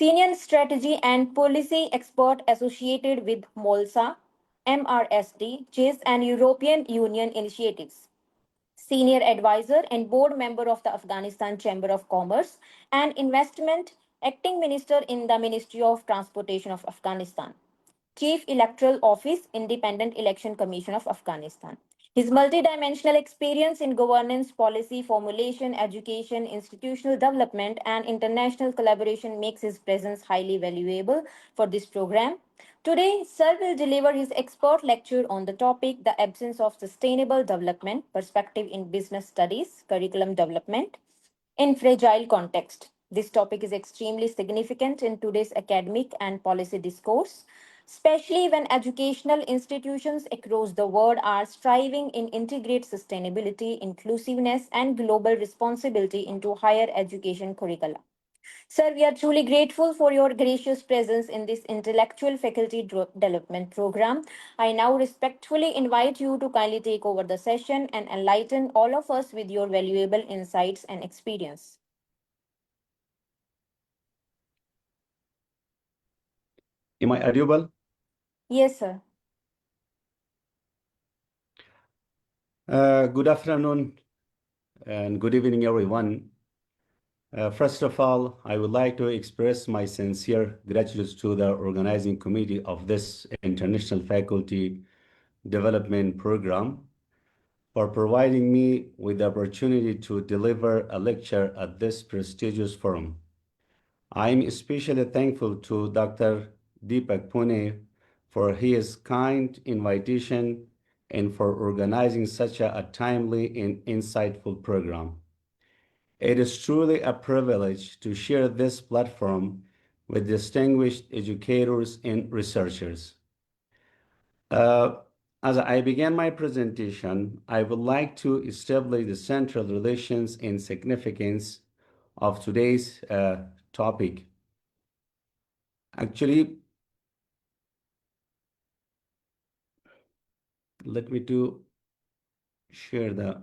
Senior Strategy and Policy Expert associated with MOLSA, MRSD, CHIS, and European Union initiatives. Senior Advisor and Board Member of the Afghanistan Chamber of Commerce and Investment, Acting Minister in the Ministry of Transportation of Afghanistan. Chief Electoral Office, Independent Election Commission of Afghanistan. His multidimensional experience in governance, policy formulation, education, institutional development, and international collaboration makes his presence highly valuable for this program. Today, Sir will deliver his expert lecture on the topic The Absence of Sustainable Development Perspective in Business Studies, Curriculum Development in Fragile Context. This topic is extremely significant in today's academic and policy discourse, especially when educational institutions across the world are striving to integrate sustainability, inclusiveness, and global responsibility into higher education curricula. Sir, we are truly grateful for your gracious presence in this intellectual faculty development program. I now respectfully invite you to kindly take over the session and enlighten all of us with your valuable insights and experience. Am I audible? Yes, sir. Good afternoon and good evening, everyone. First of all, I would like to express my sincere gratitude to the organizing committee of this International Faculty Development Program for providing me with the opportunity to deliver a lecture at this prestigious forum. I am especially thankful to Dr. Deepak Pune for his kind invitation and for organizing such a timely and insightful program. It is truly a privilege to share this platform with distinguished educators and researchers. As I begin my presentation, I would like to establish the central relations and significance of today's topic. Actually, let me share the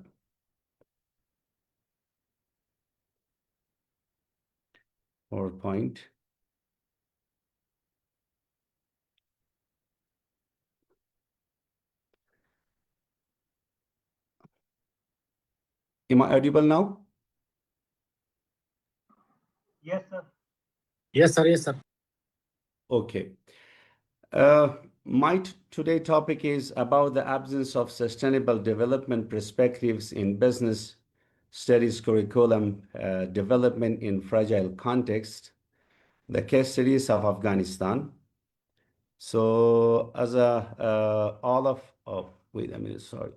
PowerPoint. Am I audible now? Yes, sir. Yes, sir. Yes, sir. Okay. My today topic is about the absence of sustainable development perspectives in business studies curriculum development in fragile context, the case studies of Afghanistan. So as all of, oh, wait a minute, sorry.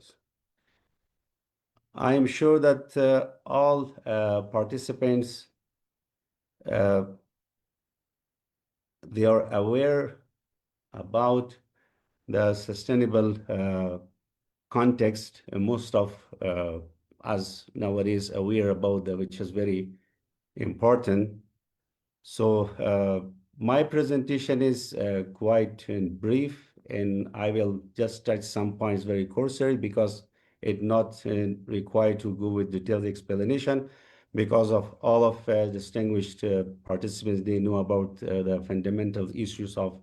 I am sure that all participants, they are aware about the sustainable context. Most of us nowadays aware about that, which is very important. So my presentation is quite brief, and I will just touch some points very cursory because it's not required to go with detailed explanation because of all of distinguished participants, they know about the fundamental issues of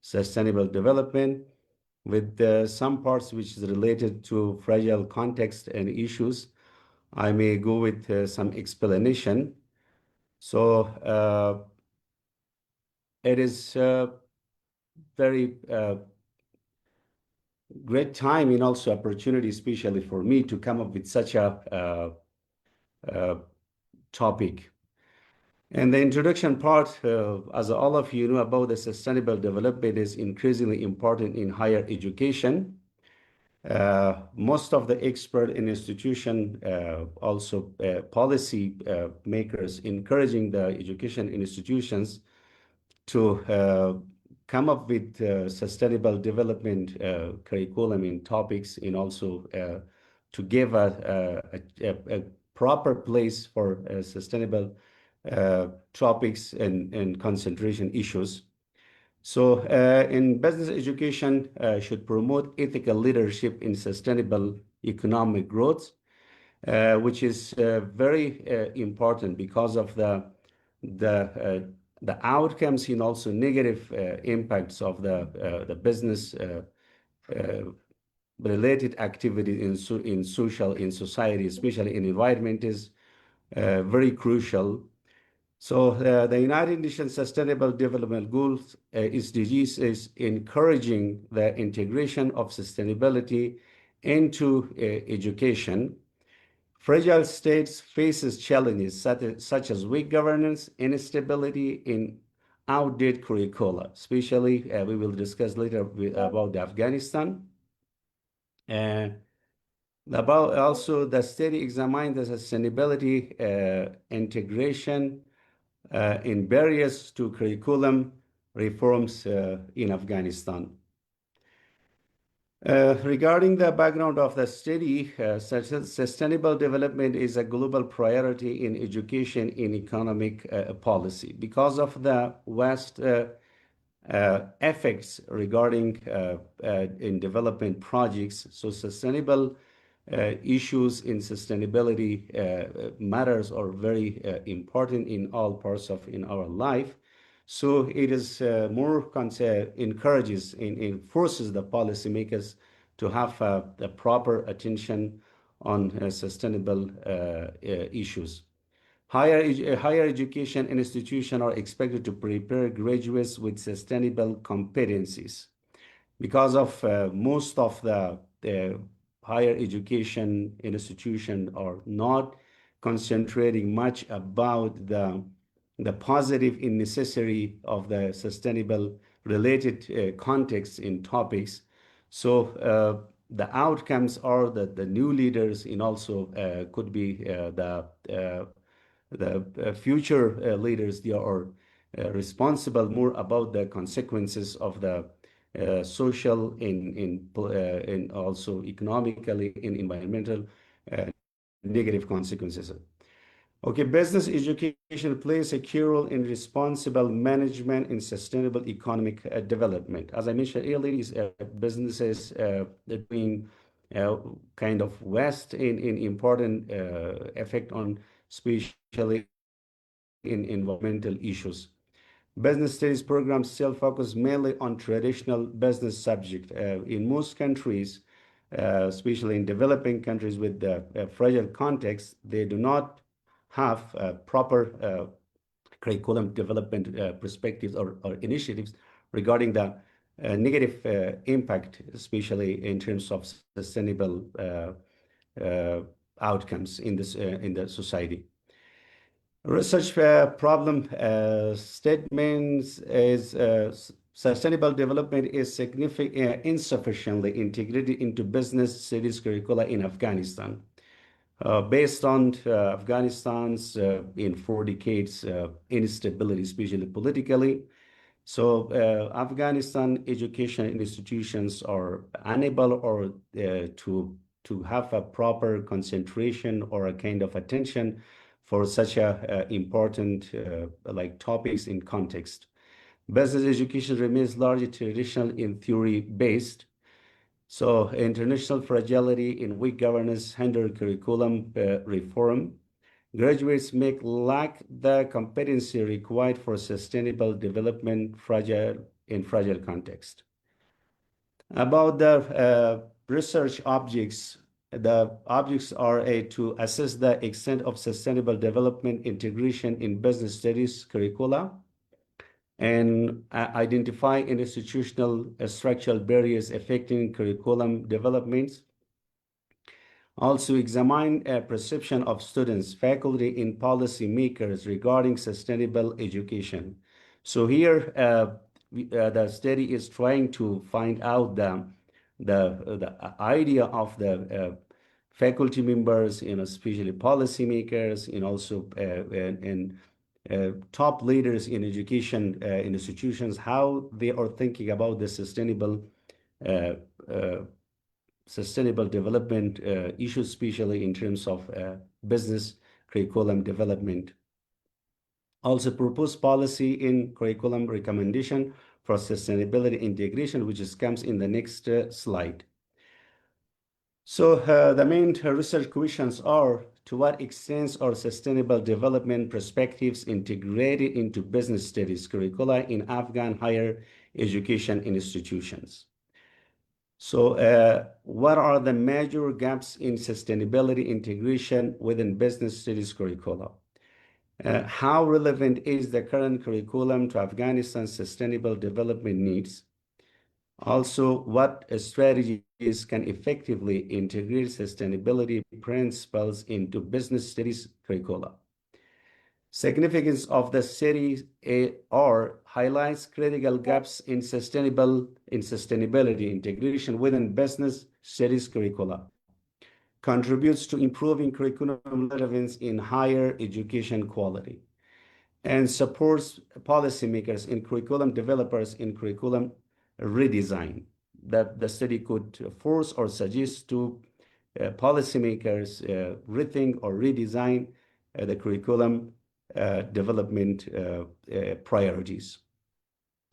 sustainable development with some parts which is related to fragile context and issues. I may go with some explanation. So it is very great time and also opportunity, especially for me, to come up with such a topic. And the introduction part, as all of you know about the sustainable development is increasingly important in higher education. Most of the expert in institution, also policy makers, encouraging the education institutions to come up with sustainable development curriculum and topics, and also to give a proper place for sustainable topics and concentration issues. So in business education should promote ethical leadership in sustainable economic growth, which is very important because of the the outcomes and also negative impacts of the business related activity in society, especially in environment, is very crucial. So the United Nations Sustainable Development Goals, SDGs, is encouraging the integration of sustainability into education. Fragile states faces challenges such as weak governance, instability in outdated curricula. Especially, we will discuss later about Afghanistan. About also the study examined the sustainability integration in barriers to curriculum reforms in Afghanistan. Regarding the background of the study, sustainable development is a global priority in education and economic policy. Because of the vast effects regarding in development projects, so sustainable issues in sustainability matters are very important in all parts of in our life. So it is more encourages and forces the policymakers to have the proper attention on sustainable issues. Higher education institutions are expected to prepare graduates with sustainable competencies. Because of most of the higher education institutions are not concentrating much about the positive and necessary of the sustainable related context in topics. So the outcomes are that the new leaders and also could be the future leaders, they are responsible more about the consequences of the social and also economically and environmental negative consequences. Okay, business education plays a key role in responsible management and sustainable economic development. As I mentioned earlier, businesses doing kind of vast and important effect on especially in environmental issues. Business studies programs still focus mainly on traditional business subject. In most countries, especially in developing countries with the fragile context, they do not have proper curriculum development perspectives or initiatives regarding the negative impact, especially in terms of sustainable outcomes in the society. Research problem statements is sustainable development is insufficiently integrated into business studies curricula in Afghanistan. Based on Afghanistan's in 4 decades instability, especially politically. So Afghanistan education institutions are unable or to have a proper concentration or a kind of attention for such a important like topics in context. Business education remains largely traditional and theory based. So international fragility in weak governance hinder curriculum reform. Graduates may lack the competency required for sustainable development in fragile context. About the research objects, the objects are to assess the extent of sustainable development integration in business studies curricula and identify institutional structural barriers affecting curriculum developments. Also examine a perception of students, faculty, and policymakers regarding sustainable education. So here, the study is trying to find out the idea of the faculty members, especially policymakers, and also top leaders in education institutions, how they are thinking about the sustainable development issues, especially in terms of business curriculum development. Also propose policy in curriculum recommendation for sustainability integration, which comes in the next slide. So the main research questions are to what extent are sustainable development perspectives integrated into business studies curricula in Afghan higher education institutions? So what are the major gaps in sustainability integration within business studies curricula? How relevant is the current curriculum to Afghanistan's sustainable development needs? Also, what strategies can effectively integrate sustainability principles into business studies curricula? Significance of the study highlights critical gaps in sustainability integration within business studies curricula, contributes to improving curriculum relevance in higher education quality, and supports policymakers and curriculum developers in curriculum redesign. That the study could force or suggest to policymakers rethink or redesign the curriculum development priorities.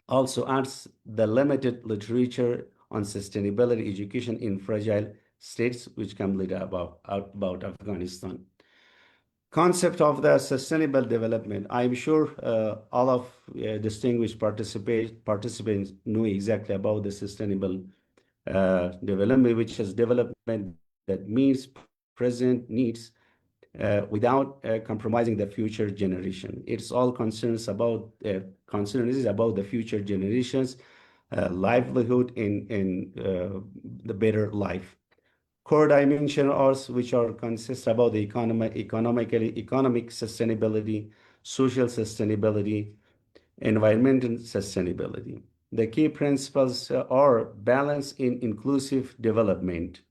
Also adds the limited literature on sustainability education in fragile states, which can lead about Afghanistan. Concept of the sustainable development. I'm sure all of distinguished participants know exactly about the sustainable development, which is development that meets present needs without compromising the future generation. It's all concerns about concerns about the future generations' livelihood in the better life. Core dimensions, which are consist about the economic sustainability, social sustainability, environmental sustainability. The key principles are balance in inclusive development,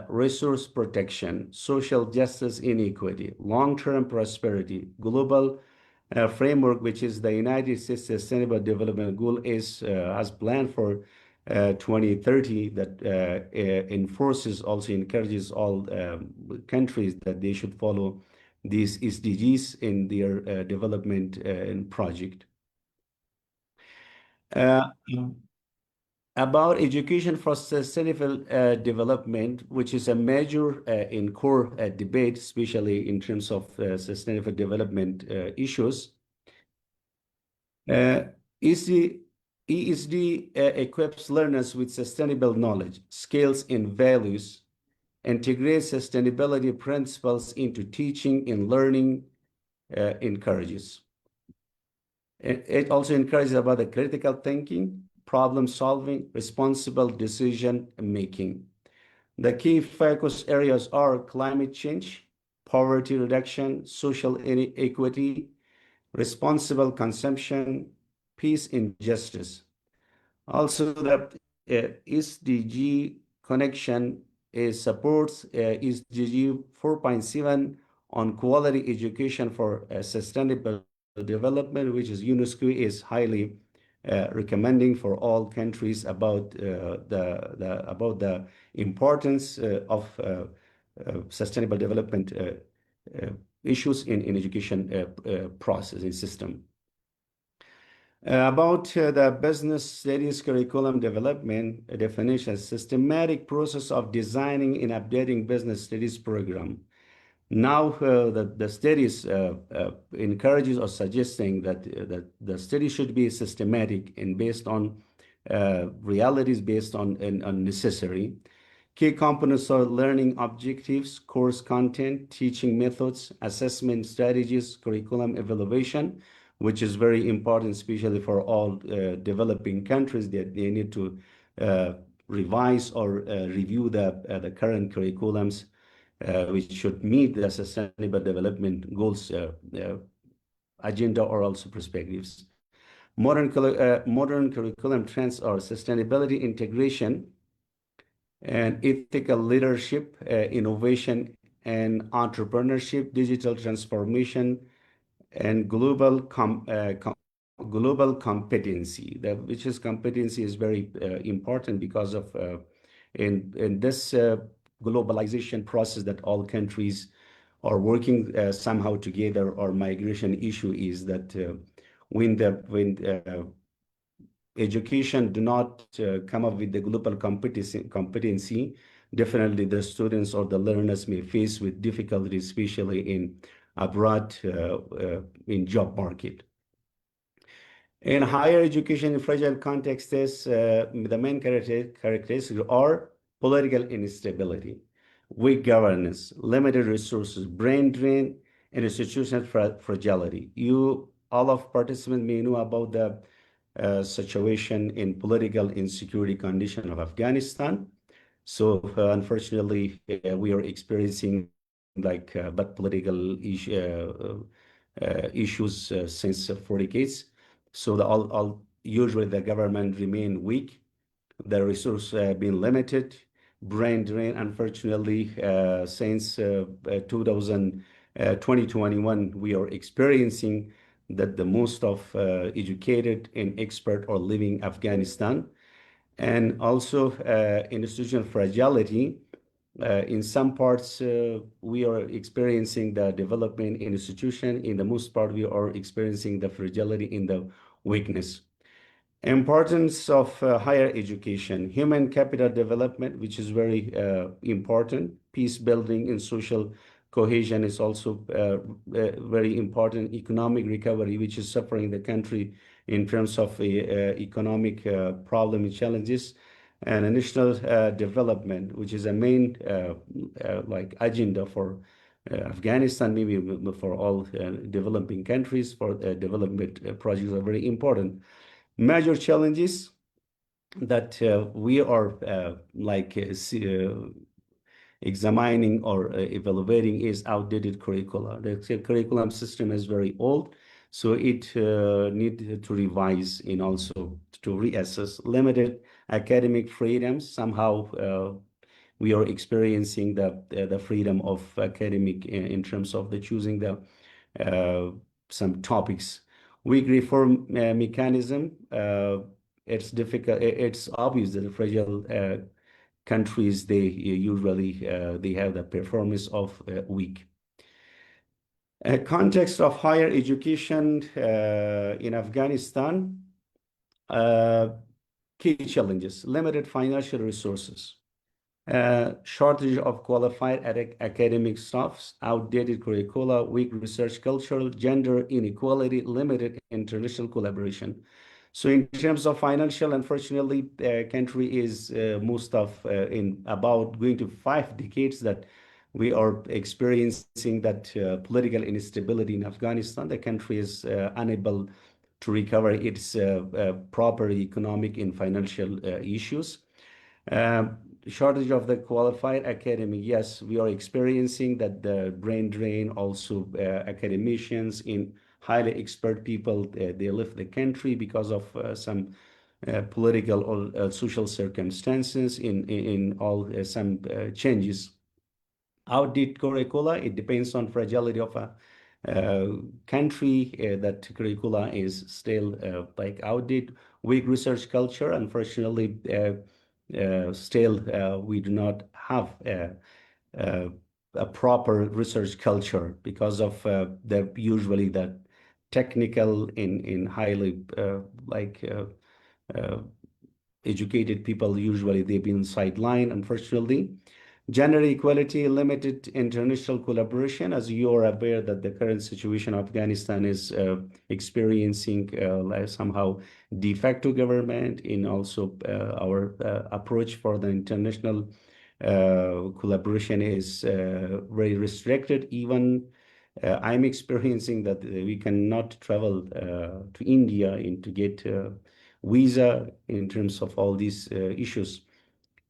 resource protection, social justice inequity, long-term prosperity, global framework, which is the United States Sustainable Development Goal, has planned for 2030 that encourages all countries that they should follow these SDGs in their development project. About education for sustainable development, which is a major in core debate, especially in terms of sustainable development issues. ESD equips learners with sustainable knowledge, skills, and values, integrates sustainability principles into teaching and learning, encourages. It also encourages about the critical thinking, problem solving, responsible decision making. The key focus areas are climate change, poverty reduction, social inequity, responsible consumption, peace and justice. Also, the SDG connection supports SDG 4.7 on quality education for sustainable development, which is UNESCO is highly recommending for all countries about the importance of sustainable development issues in education processing system. About the business studies curriculum development definition, systematic process of designing and updating business studies program. Now the studies encourages or suggesting that the study should be systematic and based on realities, based on necessary. Key components are learning objectives, course content, teaching methods, assessment strategies, curriculum evaluation, which is very important, especially for all developing countries, that they need to revise or review the current curriculums, which should meet the sustainable development goals agenda or also perspectives. Modern curriculum trends are sustainability integration and ethical leadership, innovation and entrepreneurship, digital transformation, and global competency. Which is competency is very important because of in this globalization process that all countries are working somehow together. Or migration issue is that when education do not come up with the global competency, definitely the students or the learners may face with difficulty, especially in abroad in job market. In higher education in fragile contexts, the main characteristics are political instability, weak governance, limited resources, brain drain, and institutional fragility. All of participants may know about the situation in political insecurity condition of Afghanistan. So unfortunately, we are experiencing bad political issues since 4 decades. So usually the government remain weak, the resource being limited, brain drain. Unfortunately, since 2021, we are experiencing that the most of educated and expert are leaving Afghanistan, and also institutional fragility. In some parts, we are experiencing the development in institution. In the most part, we are experiencing the fragility in the weakness. Importance of higher education, human capital development, which is very important. Peace building and social cohesion is also very important. Economic recovery, which is suffering the country in terms of economic problem and challenges. And national development, which is a main agenda for Afghanistan, maybe for all developing countries, for development projects are very important. Major challenges that we are examining or evaluating is outdated curricula. The curriculum system is very old, so it need to revise and also to reassess. Limited academic freedoms. Somehow we are experiencing the freedom of academic in terms of the choosing the some topics. Weak reform mechanism. It's difficult. It's obvious that the fragile countries, they usually they have the performance of weak. Context of higher education in Afghanistan. Key challenges: limited financial resources, shortage of qualified academic staffs, outdated curricula, weak research culture, gender inequality, limited international collaboration. So in terms of financial, unfortunately, country is most of in about going to 5 decades that we are experiencing that political instability in Afghanistan. The country is unable to recover its proper economic and financial issues. Shortage of the qualified academy. Yes, we are experiencing that the brain drain, also academicians in highly expert people, they left the country because of some political or social circumstances in all some changes. Outdated curricula, it depends on fragility of a country that curricula is still outdated. Weak research culture, unfortunately, still we do not have a proper research culture because of usually the technical in highly educated people, usually they've been sidelined, unfortunately. Gender equality, limited international collaboration. As you are aware that the current situation of Afghanistan is experiencing somehow de facto government, and also our approach for the international collaboration is very restricted. Even I'm experiencing that we cannot travel to India and to get visa in terms of all these issues.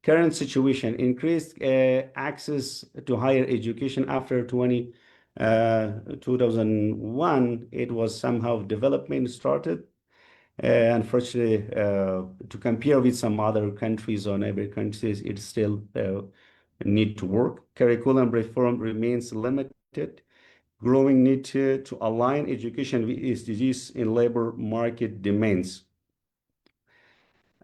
Current situation: increased access to higher education after 2001. It was somehow development started. Unfortunately, to compare with some other countries or neighbor countries, it still need to work. Curriculum reform remains limited. Growing need to align education with SDGs in labor market demands.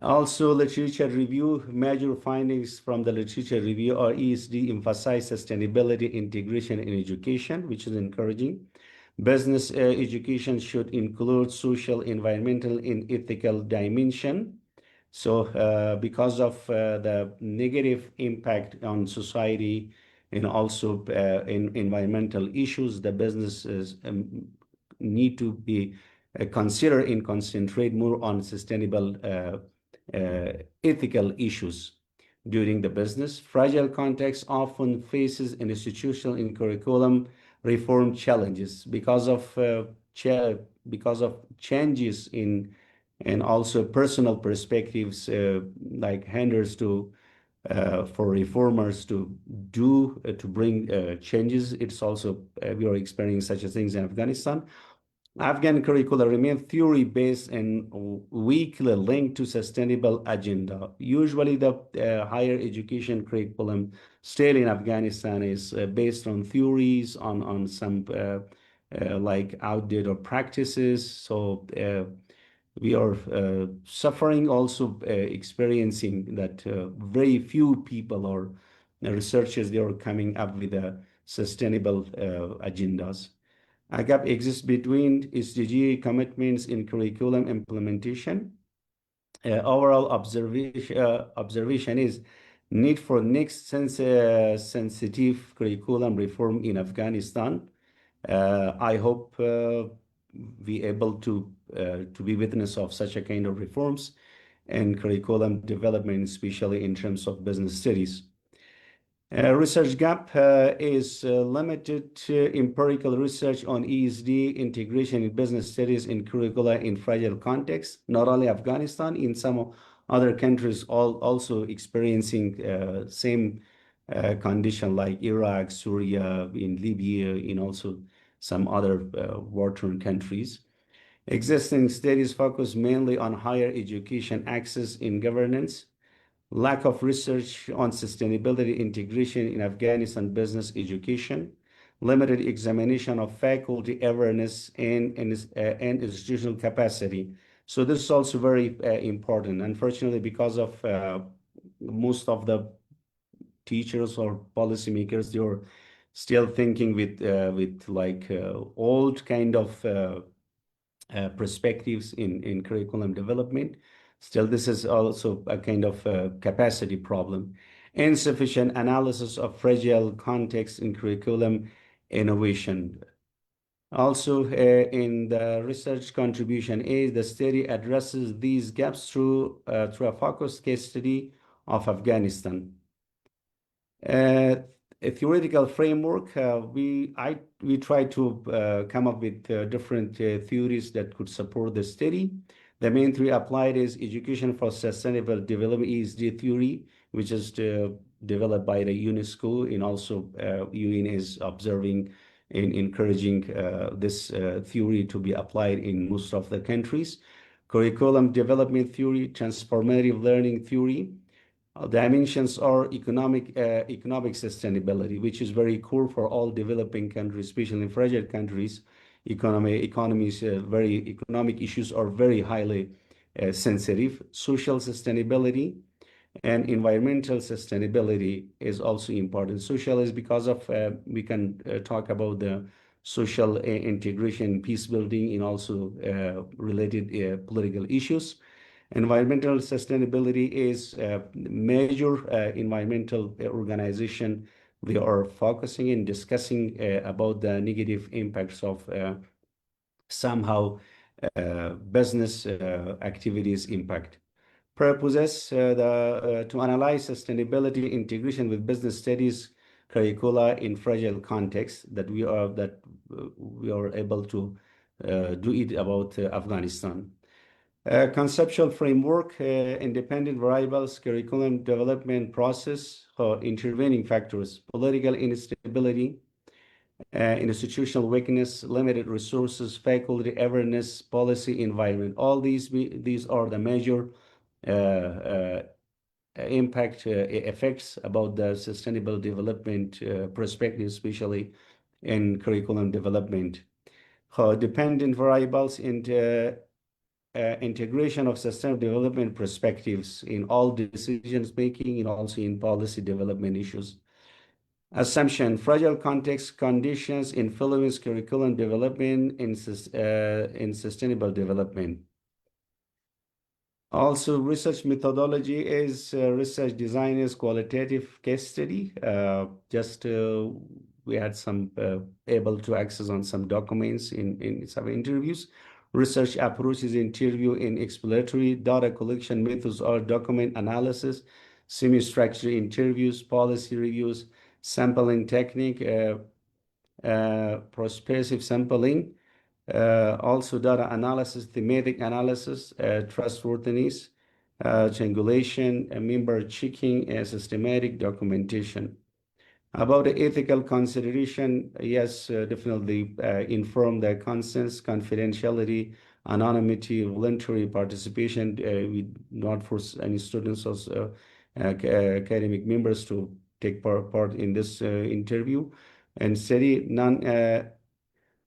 Also, literature review. Major findings from the literature review are ESD emphasize sustainability, integration in education, which is encouraging. Business education should include social, environmental, and ethical dimension. So because of the negative impact on society and also in environmental issues, the businesses need to be considered and concentrate more on sustainable ethical issues during the business. Fragile context often faces institutional and curriculum reform challenges because of changes in and also personal perspectives like hinders to for reformers to bring changes. It's also we are experiencing such things in Afghanistan. Afghan curricula remain theory-based and weakly linked to sustainable agenda. Usually the higher education curriculum still in Afghanistan is based on theories, on some like outdated practices. So we are suffering also experiencing that very few people or researchers, they are coming up with sustainable agendas. A gap exists between SDG commitments in curriculum implementation. Overall observation is need for next sensitive curriculum reform in Afghanistan. I hope we able to be witness of such a kind of reforms and curriculum development, especially in terms of business studies. Research gap is limited to empirical research on ESD integration in business studies in curricula in fragile contexts. Not only Afghanistan, in some other countries also experiencing same condition like Iraq, Syria, in Libya, in also some other war-torn countries. Existing studies focus mainly on higher education access in governance, lack of research on sustainability integration in Afghanistan business education, limited examination of faculty awareness and institutional capacity. So this is also very important. Unfortunately, because of most of the teachers or policymakers, they are still thinking with like old kind of perspectives in curriculum development. Still, this is also a kind of capacity problem. Insufficient analysis of fragile context in curriculum innovation. Also, in the research contribution A, the study addresses these gaps through a focused case study of Afghanistan. A theoretical framework, we try to come up with different theories that could support the study. The main three applied is education for sustainable development ESD theory, which is developed by the UNESCO, and also UN is observing and encouraging this theory to be applied in most of the countries. Curriculum development theory, transformative learning theory. Dimensions are economic sustainability, which is very core for all developing countries, especially in fragile countries. Economic issues are very highly sensitive. Social sustainability and environmental sustainability is also important. Social is because of we can talk about the social integration, peace building, and also related political issues. Environmental sustainability is a major environmental organization. We are focusing and discussing about the negative impacts of somehow business activities impact. Purposes to analyze sustainability integration with business studies curricula in fragile contexts that we are able to do it about Afghanistan. Conceptual framework, independent variables, curriculum development process, intervening factors, political instability, institutional weakness, limited resources, faculty awareness, policy environment. All these are the major impact effects about the sustainable development perspective, especially in curriculum development. Dependent variables and integration of sustainable development perspectives in all decisions making and also in policy development issues. Assumption, fragile context conditions influence curriculum development in sustainable development. Also, research methodology is research design is qualitative case study. We had some able to access on some documents in some interviews. Research approach is interview in exploratory data collection methods or document analysis, semi-structured interviews, policy reviews, sampling technique, prospective sampling, also data analysis, thematic analysis, trustworthiness, triangulation, member checking, systematic documentation. About the ethical consideration, yes, definitely inform the consent, confidentiality, anonymity, voluntary participation. We not force any students or academic members to take part in this interview. And study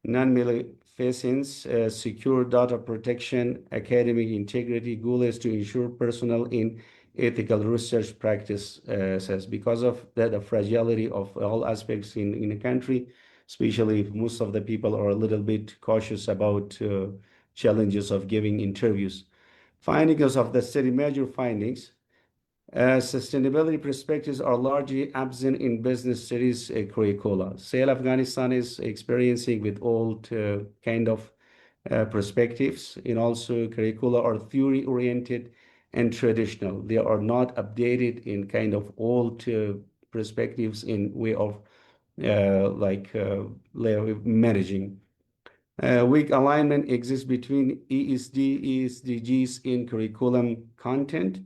non-maleficence, secure data protection, academic integrity. Goal is to ensure personnel in ethical research practice says because of the fragility of all aspects in a country, especially if most of the people are a little bit cautious about challenges of giving interviews. Findings of the study, major findings. Sustainability perspectives are largely absent in business studies curricula. SAIL Afghanistan is experiencing with old kind of perspectives, and also curricula are theory-oriented and traditional. They are not updated in kind of old perspectives in way of managing. Weak alignment exists between ESDGs in curriculum content.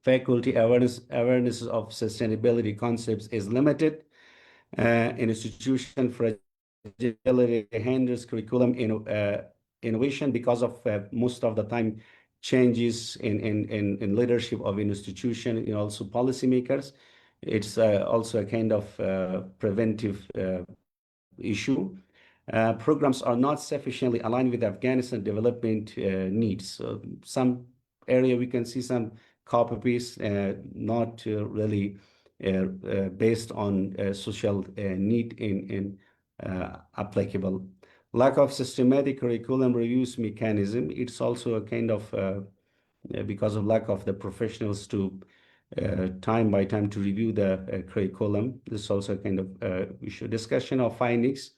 Faculty awareness of sustainability concepts is limited. Institution fragility hinders curriculum innovation because of most of the time changes in leadership of institution and also policymakers. It's also a kind of preventive issue. Programs are not sufficiently aligned with Afghanistan development needs. So some area we can see some copy paste, not really based on social need in applicable. Lack of systematic curriculum reviews mechanism. It's also a kind of because of lack of the professionals to time by time to review the curriculum. This is also a kind of issue. Discussion of findings.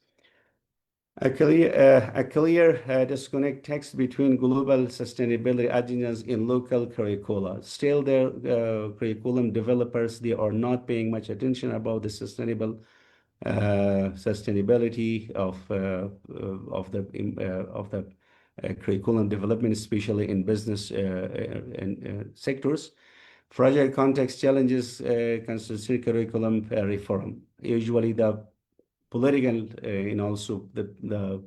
A clear disconnect text between global sustainability agendas in local curricula. Still, the curriculum developers, they are not paying much attention about the sustainability of the curriculum development, especially in business and sectors. Fragile context challenges constitute curriculum reform. Usually, the political and also the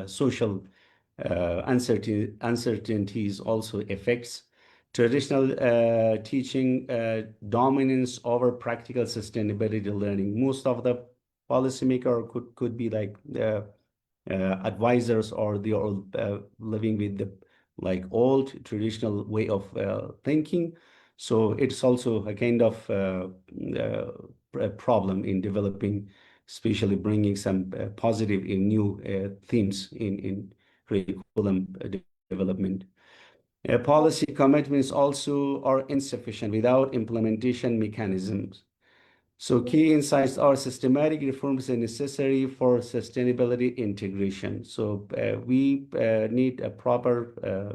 social uncertainties also affects traditional teaching dominance over practical sustainability learning. Most of the policymaker could be like advisors, or they are living with the old traditional way of thinking. So it's also a kind of a problem in developing, especially bringing some positive and new themes in curriculum development. Policy commitments also are insufficient without implementation mechanisms. So key insights are systematic reforms are necessary for sustainability integration. So we need a proper,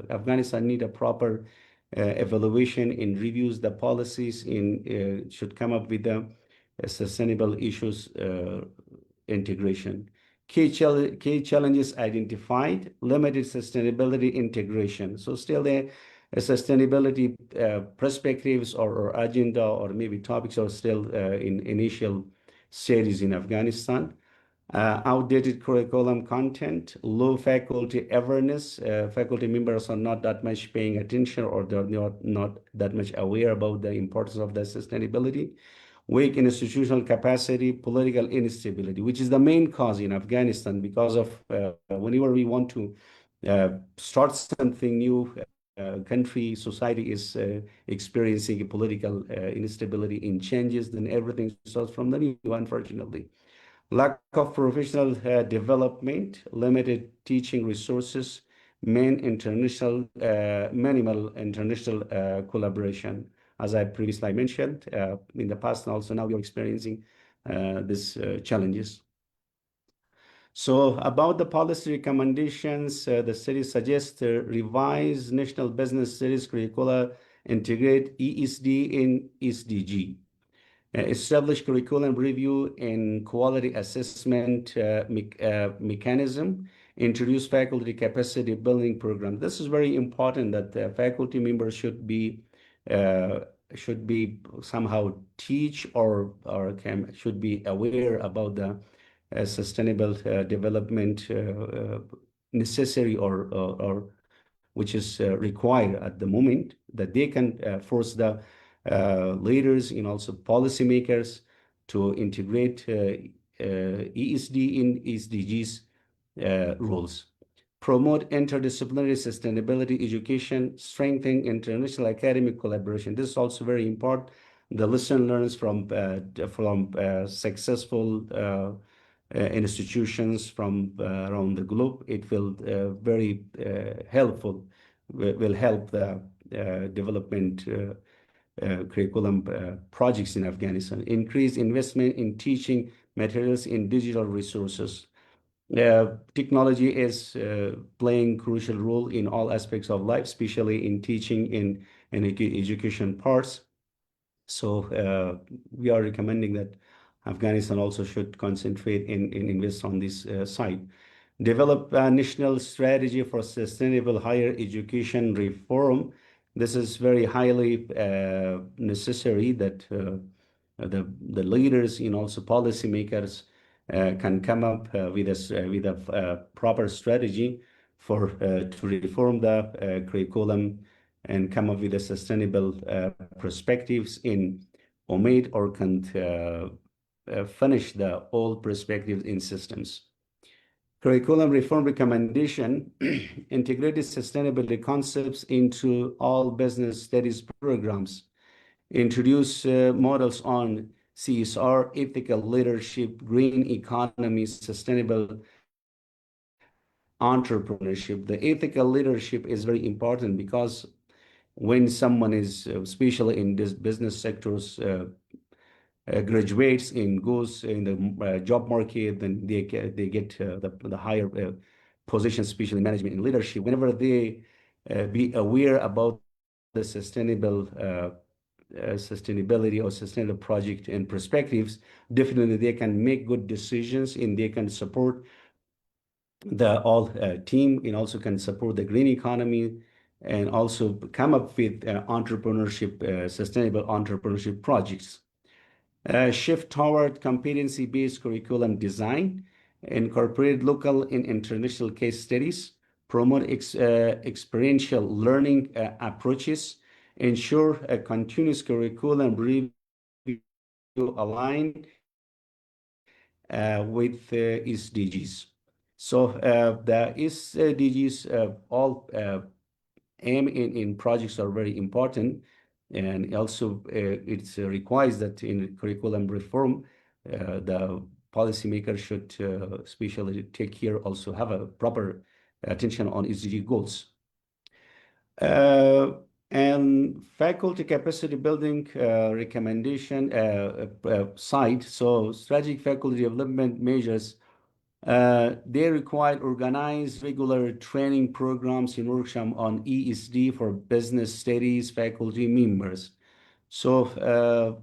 Afghanistan need a proper evaluation and reviews the policies in should come up with the sustainable issues integration. Key challenges identified, limited sustainability integration. So still the sustainability perspectives or agenda or maybe topics are still in initial stages in Afghanistan. Outdated curriculum content, low faculty awareness. Faculty members are not that much paying attention, or they're not that much aware about the importance of the sustainability. Weak institutional capacity, political instability, which is the main cause in Afghanistan because of whenever we want to start something new, country, society is experiencing political instability in changes, then everything starts from the new, unfortunately. Lack of professional development, limited teaching resources, minimal international collaboration. As I previously mentioned in the past, and also now you're experiencing these challenges. So about the policy recommendations, the study suggests revise national business studies curricula, integrate ESD in SDG. Establish curriculum review and quality assessment mechanism, introduce faculty capacity building program. This is very important that faculty members should be somehow teach or should be aware about the sustainable development necessary or which is required at the moment, that they can force the leaders and also policymakers to integrate ESD in SDGs rules. Promote interdisciplinary sustainability education, strengthen international academic collaboration. This is also very important. The lesson learned from successful institutions from around the globe, it will very helpful, will help the development curriculum projects in Afghanistan. Increase investment in teaching materials in digital resources. Technology is playing crucial role in all aspects of life, especially in teaching in education parts. So we are recommending that Afghanistan also should concentrate and invest on this side. Develop a national strategy for sustainable higher education reform. This is very highly necessary that the leaders and also policymakers can come up with a proper strategy for to reform the curriculum and come up with a sustainable perspectives in omit or can finish the old perspectives in systems. Curriculum reform recommendation, integrated sustainability concepts into all business studies programs, introduce models on CSR, ethical leadership, green economy, sustainable entrepreneurship. The ethical leadership is very important because when someone is, especially in this business sectors, graduates and goes in the job market, then they get the higher positions, especially management and leadership. Whenever they be aware about the sustainability or sustainable project and perspectives, definitely they can make good decisions and they can support the all team and also can support the green economy and also come up with entrepreneurship, sustainable entrepreneurship projects. Shift toward competency-based curriculum design, incorporate local and international case studies, promote experiential learning approaches, ensure a continuous curriculum review aligned with SDGs. So the SDGs all aim in projects are very important. And also, it requires that in curriculum reform, the policymaker should especially take care, also have a proper attention on SDG goals. And faculty capacity building recommendation side. So strategic faculty development measures, they require organized regular training programs and workshops on ESD for business studies faculty members. So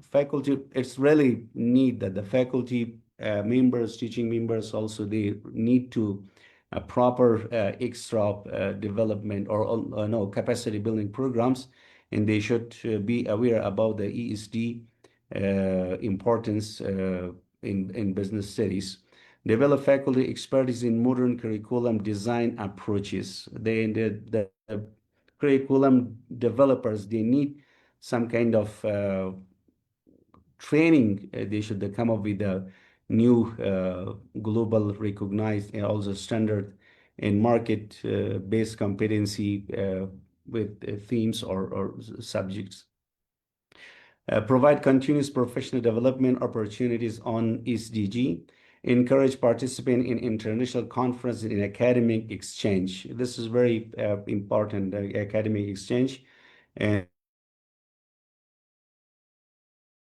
faculty, it's really need that the faculty members, teaching members also, they need to proper extra development or no capacity building programs, and they should be aware about the ESD importance in business studies. Develop faculty expertise in modern curriculum design approaches. The curriculum developers, they need some kind of training. They should come up with a new global recognized and also standard and market based competency with themes or subjects. Provide continuous professional development opportunities on SDG. encourage participation in international conferences in academic exchange. This is very important, academic exchange. And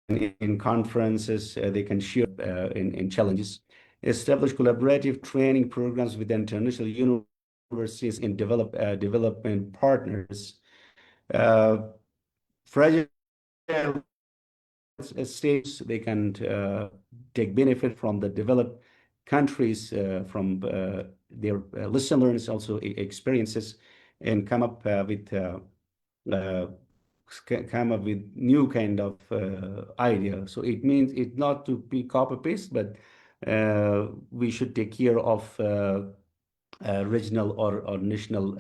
in conferences, they can share in challenges. Establish collaborative training programs with international universities and development partners. Fragile states, they can take benefit from the developed countries, from their lesson learned, also experiences, and come up with new kind of idea. So it means it's not to be copy paste, but we should take care of regional or national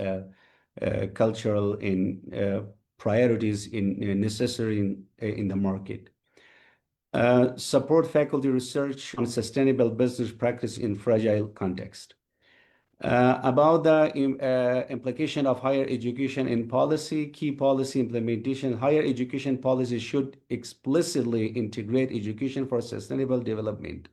cultural and priorities necessary in the market. Support faculty research on sustainable business practice in fragile context. About the implication of higher education in policy, key policy implementation, higher education policy should explicitly integrate education for sustainable development.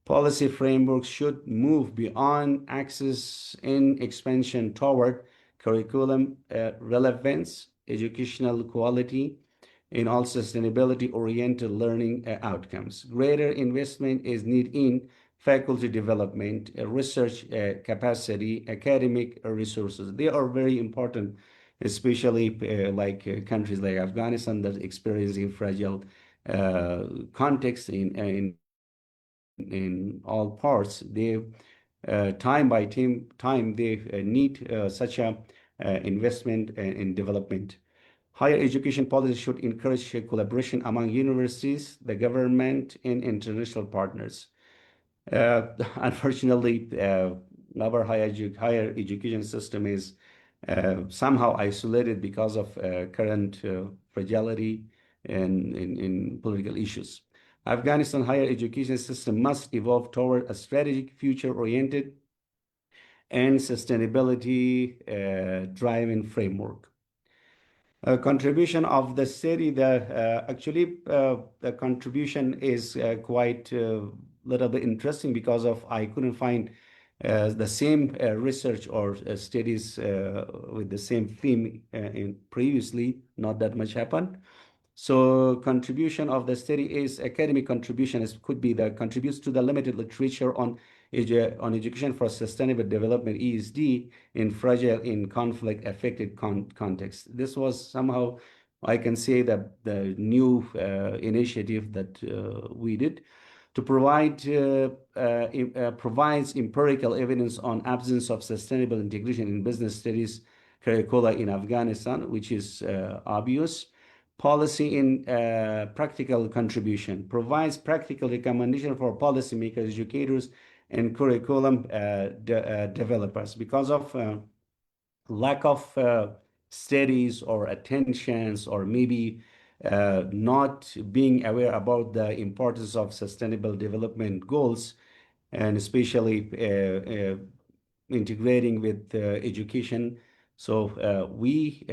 Policy frameworks should move beyond access and expansion toward curriculum relevance, educational quality, and all sustainability-oriented learning outcomes. Greater investment is needed in faculty development, research capacity, academic resources. They are very important, especially like countries like Afghanistan that experiencing fragile context in all parts. They time by time they need such a investment in development. Higher education policy should encourage collaboration among universities, the government, and international partners. Unfortunately, our higher education system is somehow isolated because of current fragility and political issues. Afghanistan higher education system must evolve toward a strategic, future-oriented, and sustainability-driven framework. Contribution of the city, actually the contribution is quite little bit interesting because of I couldn't find the same research or studies with the same theme in previously. Not that much happened. So contribution of the study is academic contribution could be that contributes to the limited literature on education for sustainable development, ESD, in fragile in conflict affected context. This was somehow, I can say, that the new initiative that we did to provides empirical evidence on absence of sustainable integration in business studies curricula in Afghanistan, which is obvious. Policy in practical contribution provides practical recommendation for policymakers, educators, and curriculum developers. Because of lack of studies or attentions, or maybe not being aware about the importance of sustainable development goals, and especially integrating with education. So we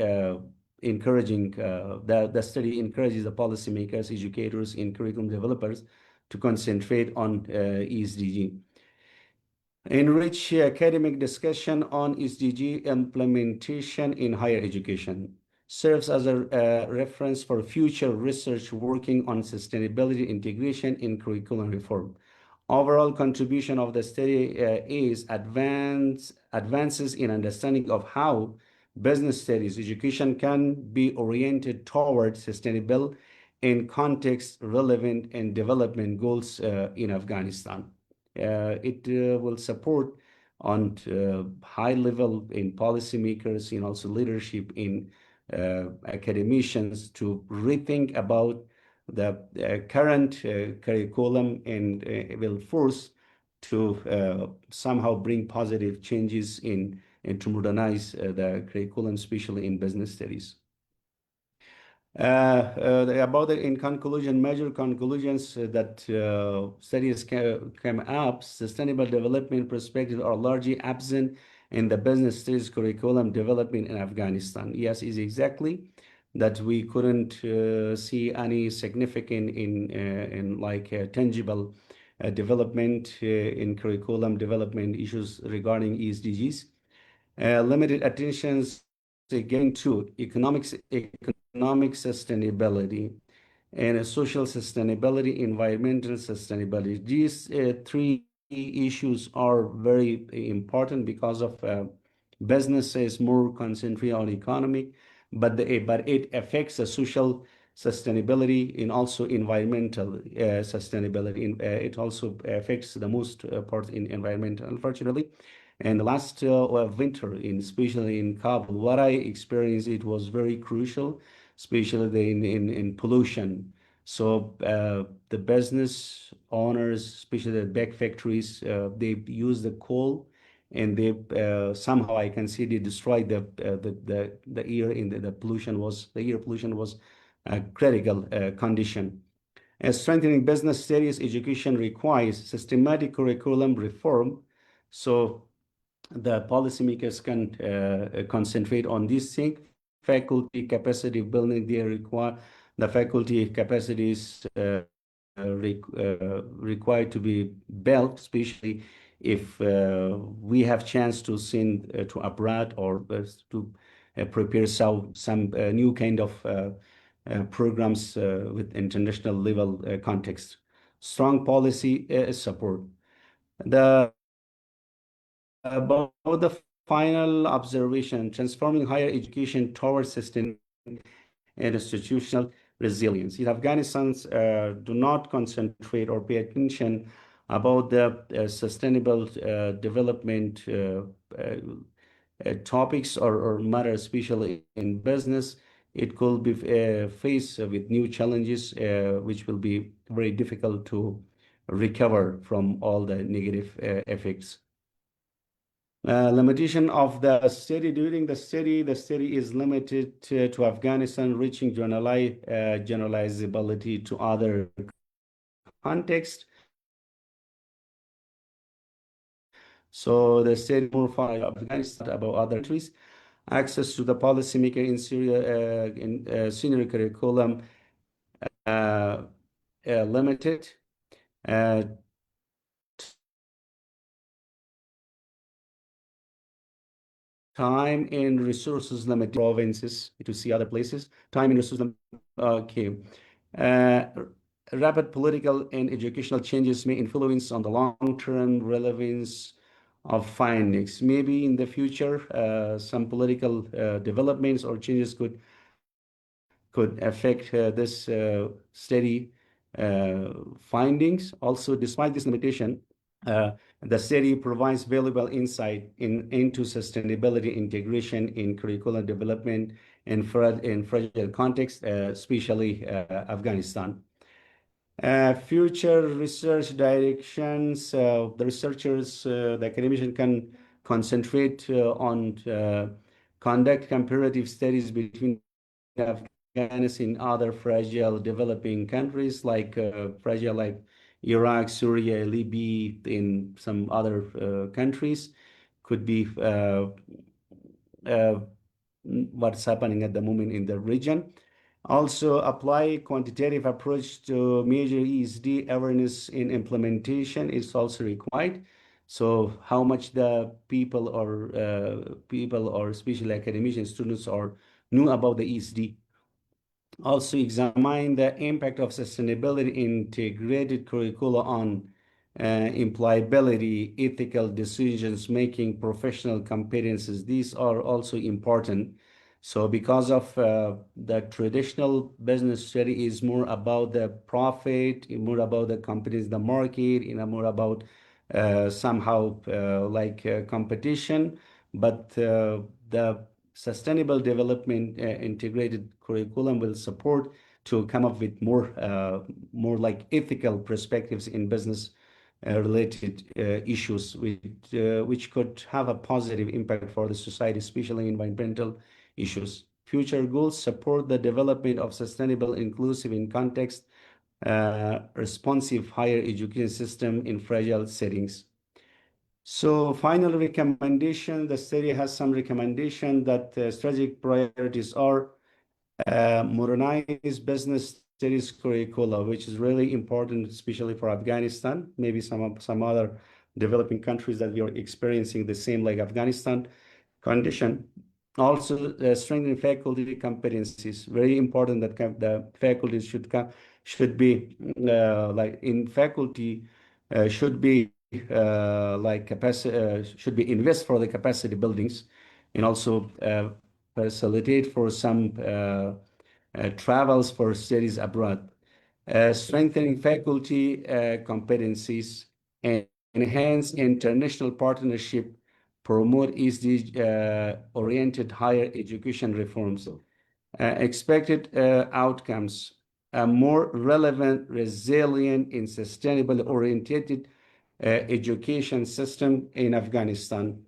encouraging the study encourages the policymakers, educators, and curriculum developers to concentrate on ESDG. Enrich academic discussion on ESDG implementation in higher education. Serves as a reference for future research working on sustainability integration in curriculum reform. Overall contribution of the study is advances in understanding of how business studies education can be oriented towards sustainable and context relevant and development goals in Afghanistan. It will support on high level in policymakers and also leadership in academicians to rethink about the current curriculum and will force to somehow bring positive changes in and to modernize the curriculum, especially in business studies. About the, in conclusion, major conclusions that studies came up, sustainable development perspectives are largely absent in the business studies curriculum development in Afghanistan. Yes, is exactly that we couldn't see any significant in like tangible development in curriculum development issues regarding ESDGs. Limited attentions again to economic sustainability and social sustainability, environmental sustainability. These three issues are very important because of business is more concentrated on economic, but it affects the social sustainability and also environmental sustainability. It also affects the most part in environmental, unfortunately. And the last winter, especially in Kabul, what I experienced, it was very crucial, especially in pollution. So the business owners, especially the big factories, they use the coal, and they somehow I can see they destroyed the air. In the pollution was the air pollution was a critical condition. Strengthening business studies education requires systematic curriculum reform. So the policymakers can concentrate on this thing. Faculty capacity building, they require the faculty capacities required to be built, especially if we have chance to send to abroad or to prepare some new kind of programs with international level context. Strong policy support. About the final observation, transforming higher education towards sustainable and institutional resilience. In Afghanistan, do not concentrate or pay attention about the sustainable development topics or matters, especially in business. It could be faced with new challenges, which will be very difficult to recover from all the negative effects. Limitation of the study. During the study is limited to Afghanistan, reaching generalizability to other context. So the study more far Afghanistan about other countries. Access to the policymaker in Syria in senior curriculum limited. Time and resources limited provinces to see other places. Time and resources okay. Rapid political and educational changes may influence on the long-term relevance of findings. Maybe in the future, some political developments or changes could affect this study findings. Also, despite this limitation, the study provides valuable insight into sustainability integration in curriculum development in fragile context, especially Afghanistan. Future research directions. The researchers, the academician can concentrate on conduct comparative studies between Afghanistan and other fragile developing countries like Iraq, Syria, Libya, in some other countries. Could be what's happening at the moment in the region. Also apply quantitative approach to major ESD awareness in implementation is also required. So how much the people or especially academician students are knew about the ESD. Also examine the impact of sustainability integrated curricula on employability, ethical decisions making, professional competences. These are also important. So because of the traditional business study is more about the profit, more about the companies, the market, more about somehow competition, but the sustainable development integrated curriculum will support to come up with more like ethical perspectives in business related issues which could have a positive impact for the society, especially environmental issues. Future goals support the development of sustainable, inclusive, in context responsive higher education system in fragile settings. So final recommendation, the study has some recommendation that strategic priorities are modernize business studies curricula, which is really important, especially for Afghanistan, maybe some other developing countries that we are experiencing the same like Afghanistan condition. Also, strengthening faculty competencies, very important that the faculties should be like in faculty should be like capacity should be invest for the capacity buildings, and also facilitate for some travels for studies abroad, strengthening faculty competencies, and enhance international partnership, promote ESG-oriented higher education reforms. Expected outcomes: a more relevant, resilient, and sustainable oriented education system in Afghanistan.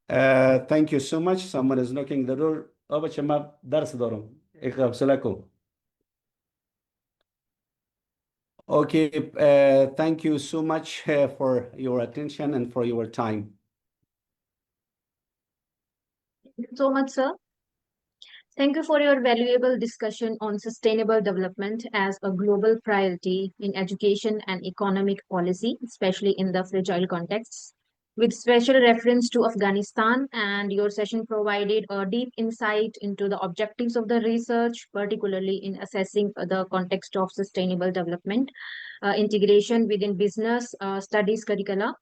Thank you so much. Someone is knocking the door. أبا شباب درس دورهم. اقرأ بسلكم. Okay, thank you so much for your attention and for your time. Thank you so much, sir. Thank you for your valuable discussion on sustainable development as a global priority in education and economic policy, especially in the fragile contexts. With special reference to Afghanistan, and your session provided a deep insight into the objectives of the research, particularly in assessing the context of sustainable development, integration within business studies curricula,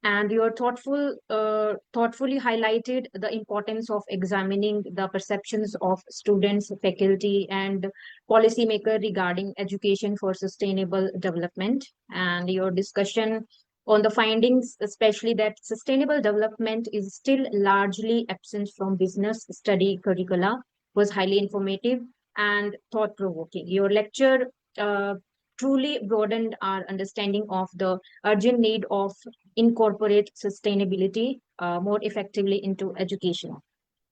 and you thoughtfully highlighted the importance of examining the perceptions of students, faculty, and policymakers regarding education for sustainable development. And your discussion on the findings, especially that sustainable development is still largely absent from business study curricula, was highly informative and thought-provoking. Your lecture truly broadened our understanding of the urgent need of incorporate sustainability more effectively into education.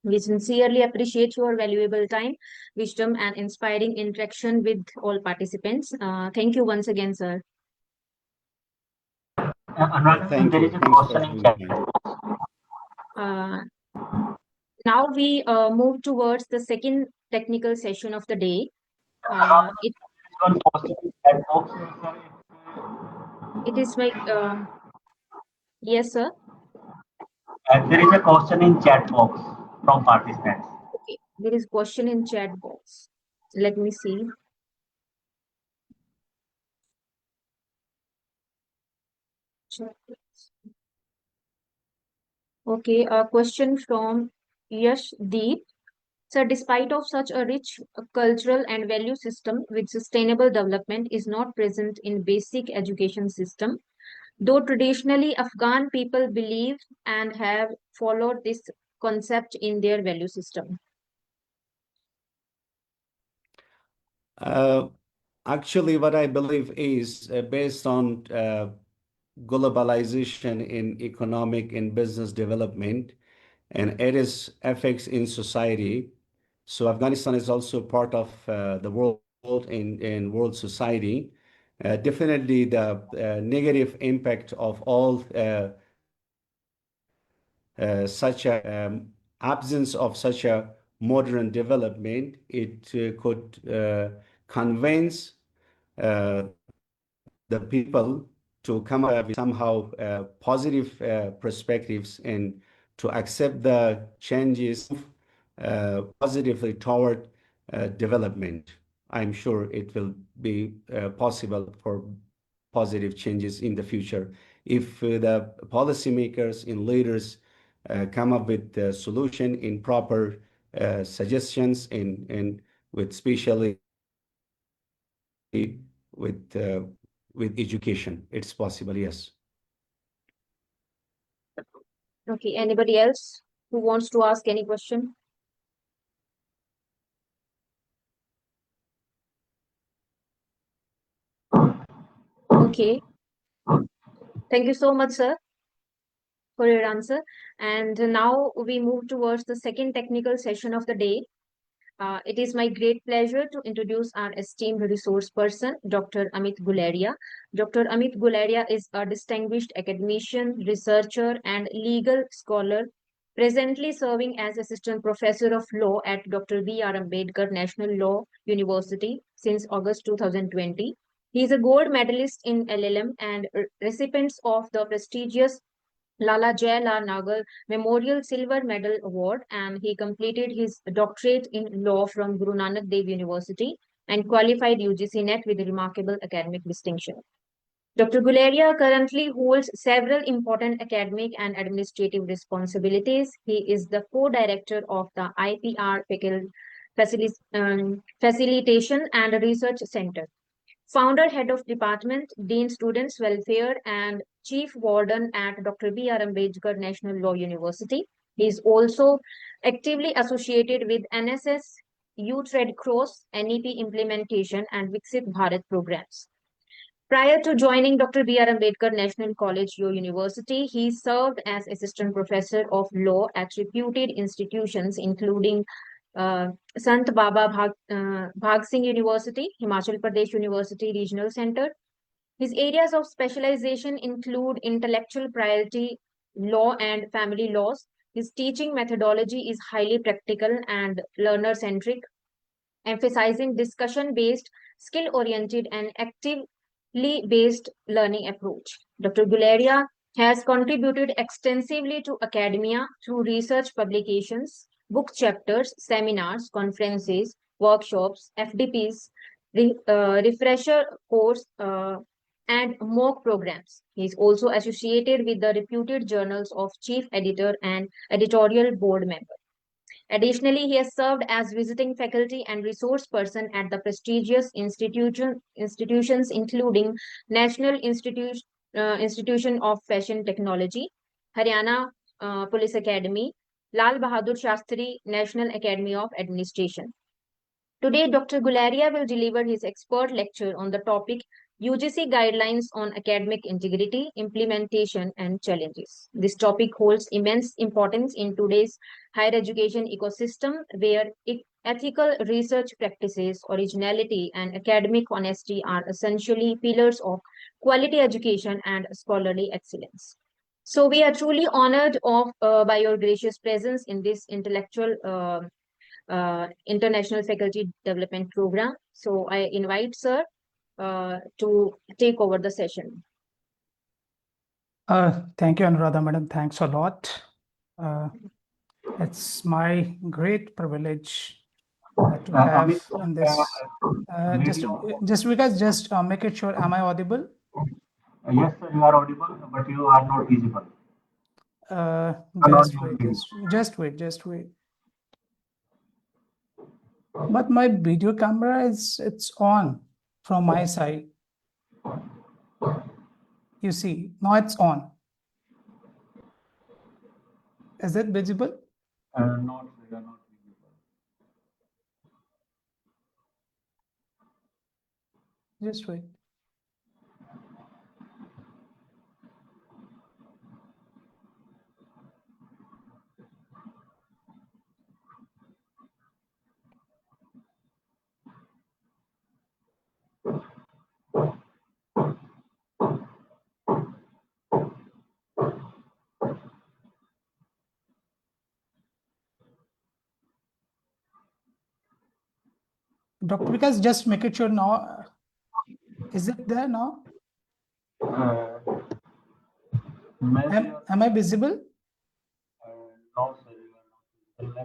We sincerely appreciate your valuable time, wisdom, and inspiring interaction with all participants. Thank you once again, sir. Another thing, Thank there you. is a Thanks for question in having chat. me. Now we move towards the second technical session of the day. One question in chat box. It is my yes, sir. There is a question in chat box from participants. Okay, there is question in chat box. Let me see. Okay, a question from Yash Deep. So despite of such a rich cultural and value system with sustainable development is not present in basic education system, though traditionally Afghan people believe and have followed this concept in their value system. Actually, what I believe is based on globalization in economic and business development and its effects in society. So Afghanistan is also part of the world in world society. Definitely the negative impact of all such a absence of such a modern development, it could convince the people to come up with somehow positive perspectives and to accept the changes positively toward development. I'm sure it will be possible for positive changes in the future if the policymakers and leaders come up with a solution in proper suggestions and with especially with education. It's possible, yes. Okay, anybody else who wants to ask any question? Okay. Thank you so much, sir, for your answer. And now we move towards the second technical session of the day. It is my great pleasure to introduce our esteemed resource person, Dr. Amit Guleria. Dr. Amit Guleria is a distinguished academician, researcher, and legal scholar presently serving as Assistant Professor of Law at Dr. B.R. Ambedkar National Law University since August 2020. He is a gold medalist in LLM and recipients of the prestigious Lala Jayalal Nagar Memorial Silver Medal Award, and he completed his doctorate in law from Guru Nanak Dev University and qualified UGC NET with remarkable academic distinction. Dr. Guleria currently holds several important academic and administrative responsibilities. He is the co-director of the IPR Facilitation and Research Center, founder, head of department, dean students welfare, and chief warden at Dr. B.R. Ambedkar National Law University. He is also actively associated with NSS, Youth Red Cross, NEP implementation, and Viksit Bharat programs. Prior to joining Dr. B.R. Ambedkar National College, Law University, he served as Assistant Professor of Law at reputed institutions including Sant Baba Bhag Singh University, Himachal Pradesh University Regional Center. His areas of specialization include intellectual property law and family laws. His teaching methodology is highly practical and learner-centric, emphasizing discussion-based, skill-oriented, and actively based learning approach. Dr. Guleria has contributed extensively to academia through research publications, book chapters, seminars, conferences, workshops, FDPs, refresher course, and mock programs. He is also associated with the reputed journals of chief editor and editorial board member. Additionally, he has served as visiting faculty and resource person at the prestigious institutions including National Institution of Fashion Technology, Haryana Police Academy, Lal Bahadur Shastri National Academy of Administration. Today, Dr. Guleria will deliver his expert lecture on the topic UGC Guidelines on Academic Integrity, Implementation and Challenges. This topic holds immense importance in today's higher education ecosystem where ethical research practices, originality, and academic honesty are essentially pillars of quality education and scholarly excellence. So we are truly honored by your gracious presence in this intellectual International Faculty Development Program. So I invite Sir to take over the session. Thank you, Anuradha Madam. Thanks a lot. It's my great privilege to have Amit, in this. Just because, make it sure. Am I audible? Yes, sir, you are audible, but you are not visible. Just wait. But my video camera it's on from my side. You see, now it's on. Is it visible? Not visible. Just wait. Dr. Vikas, just make it sure now. Is it there now? Am I visible? No, sir, you are not visible.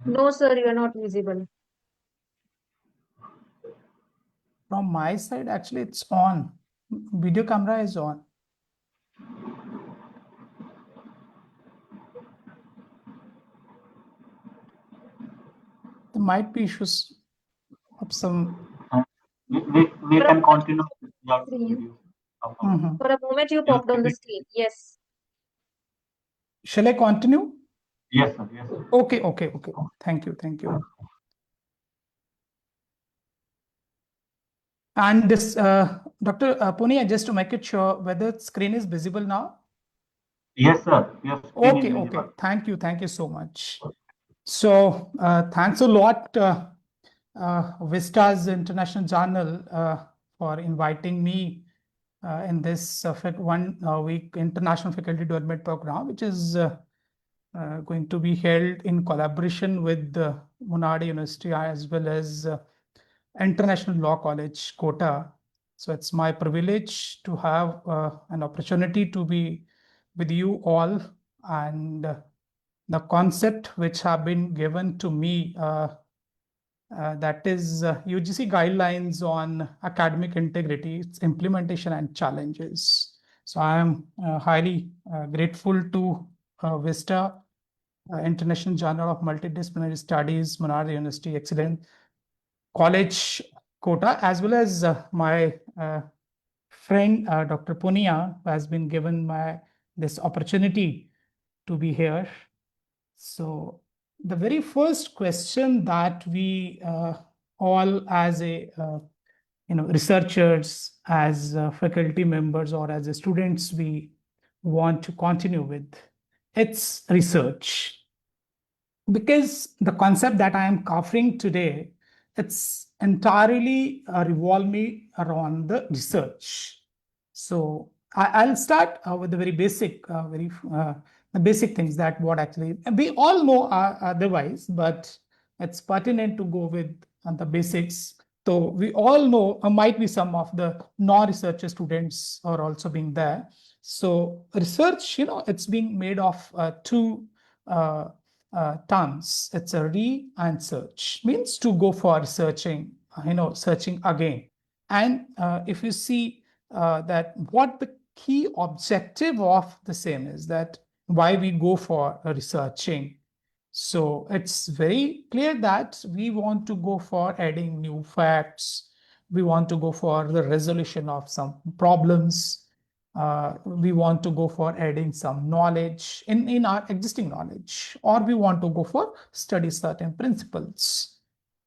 No, sir, you are not visible. From my side, actually, it's on. Video camera is on. There might be issues of some. We can continue without video. For a moment, you popped on the screen. Yes. Shall I continue? Yes, sir. Yes, sir. Okay. Thank you. And this, Dr. Punia, just to make it sure whether the screen is visible now. Yes, sir. Yes. Okay. Thank you so much. So, thanks a lot, Vistas International Journal, for inviting me in this 1 week International Faculty Development Program, which is going to be held in collaboration with Monardi University as well as International Law College, Kota. So it's my privilege to have an opportunity to be with you all, and the concept which have been given to me, that is UGC guidelines on academic integrity, its implementation and challenges. So I am highly grateful to VISTA, International Journal of Multidisciplinary Studies, Monardi University, Excellent College, Kota, as well as my friend Dr. Punia, who has been given this opportunity to be here. So the very first question that we all as researchers, as faculty members, or as students, we want to continue with, it's research. Because the concept that I am covering today, it's entirely revolving around the research. So I'll start with the very basic, the basic things that what actually we all know otherwise, but it's pertinent to go with the basics. So we all know might be some of the non-researcher students are also being there. So research, it's being made of two terms. It's a re and search, means to go for researching, searching again. And if you see that what the key objective of the same is, that why we go for researching. So it's very clear that we want to go for adding new facts. We want to go for the resolution of some problems. We want to go for adding some knowledge in our existing knowledge, or we want to go for study certain principles.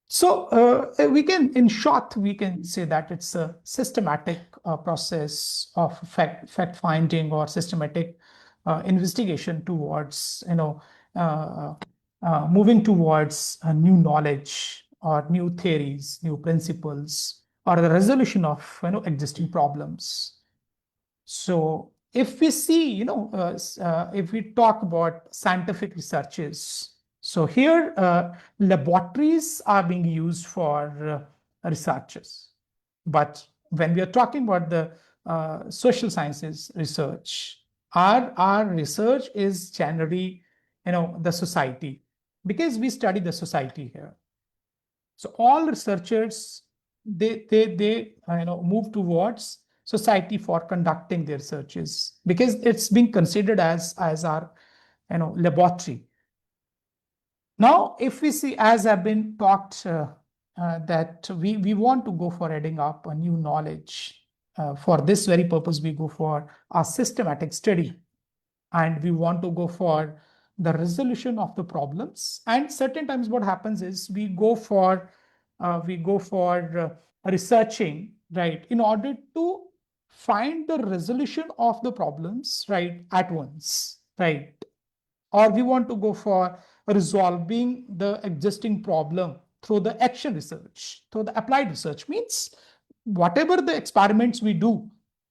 So we can, in short, we can say that it's a systematic process of fact finding or systematic investigation towards, moving towards new knowledge or new theories, new principles, or the resolution of existing problems. So if we see, if we talk about scientific researches, so here laboratories are being used for researches. But when we are talking about the social sciences research, our research is generally, the society, because we study the society here. So all researchers, they move towards society for conducting their researches, because it's being considered as our laboratory. Now, if we see, as have been talked, that we want to go for adding up a new knowledge. For this very purpose, we go for a systematic study, and we want to go for the resolution of the problems. And certain times what happens is we go for researching, right, in order to find the resolution of the problems, right, at once, right? Or we want to go for resolving the existing problem through the action research, through the applied research. Means whatever the experiments we do,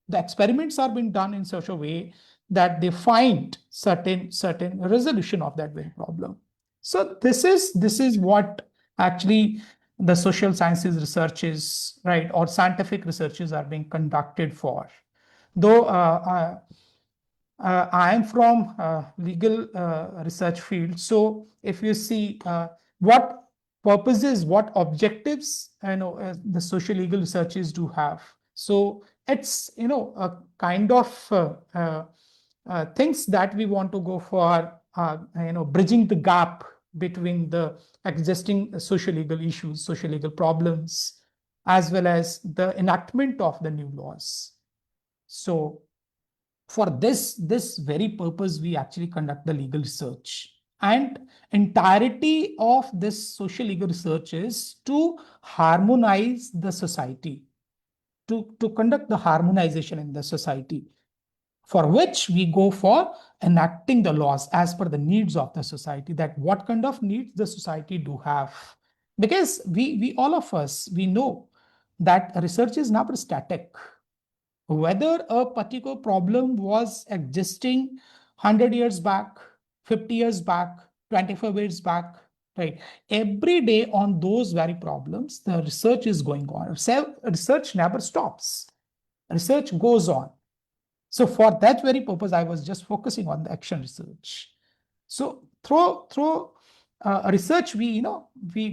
the experiments are being done in such a way that they find certain resolution of that very problem. So this is what actually the social sciences researches, right, or scientific researches are being conducted for. Though I am from legal research field, so if you see what purposes, what objectives, the social legal researches do have. So it's a kind of things that we want to go for, bridging the gap between the existing social legal issues, social legal problems, as well as the enactment of the new laws. So for this very purpose, we actually conduct the legal research. And entirety of this social legal research is to harmonize the society, to conduct the harmonization in the society, for which we go for enacting the laws as per the needs of the society, that what kind of needs the society do have. Because we all of us, we know that research is never static. whether a particular problem was existing 100 years back, 50 years back, 25 years back, right? Every day on those very problems, the research is going on. Research never stops. Research goes on. So for that very purpose, I was just focusing on the action research. So through research, we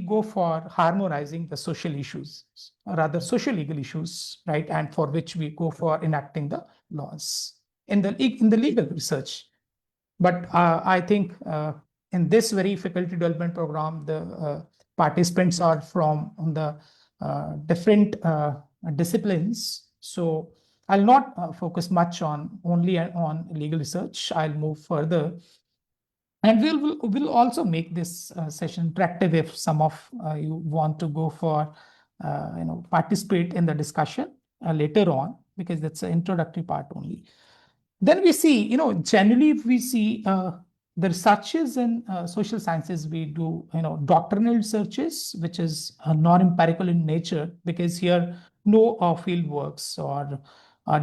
go for harmonizing the social issues, rather social legal issues, right? And for which we go for enacting the laws in the legal research. But I think in this very faculty development program, the participants are from the different disciplines. So I'll not focus much only on legal research. I'll move further. And we'll also make this session interactive if some of you want to go for, participate in the discussion later on, because that's the introductory part only. Then we see, generally we see the researches in social sciences, we do, doctrinal researches, which is non-empirical in nature, because here no field works or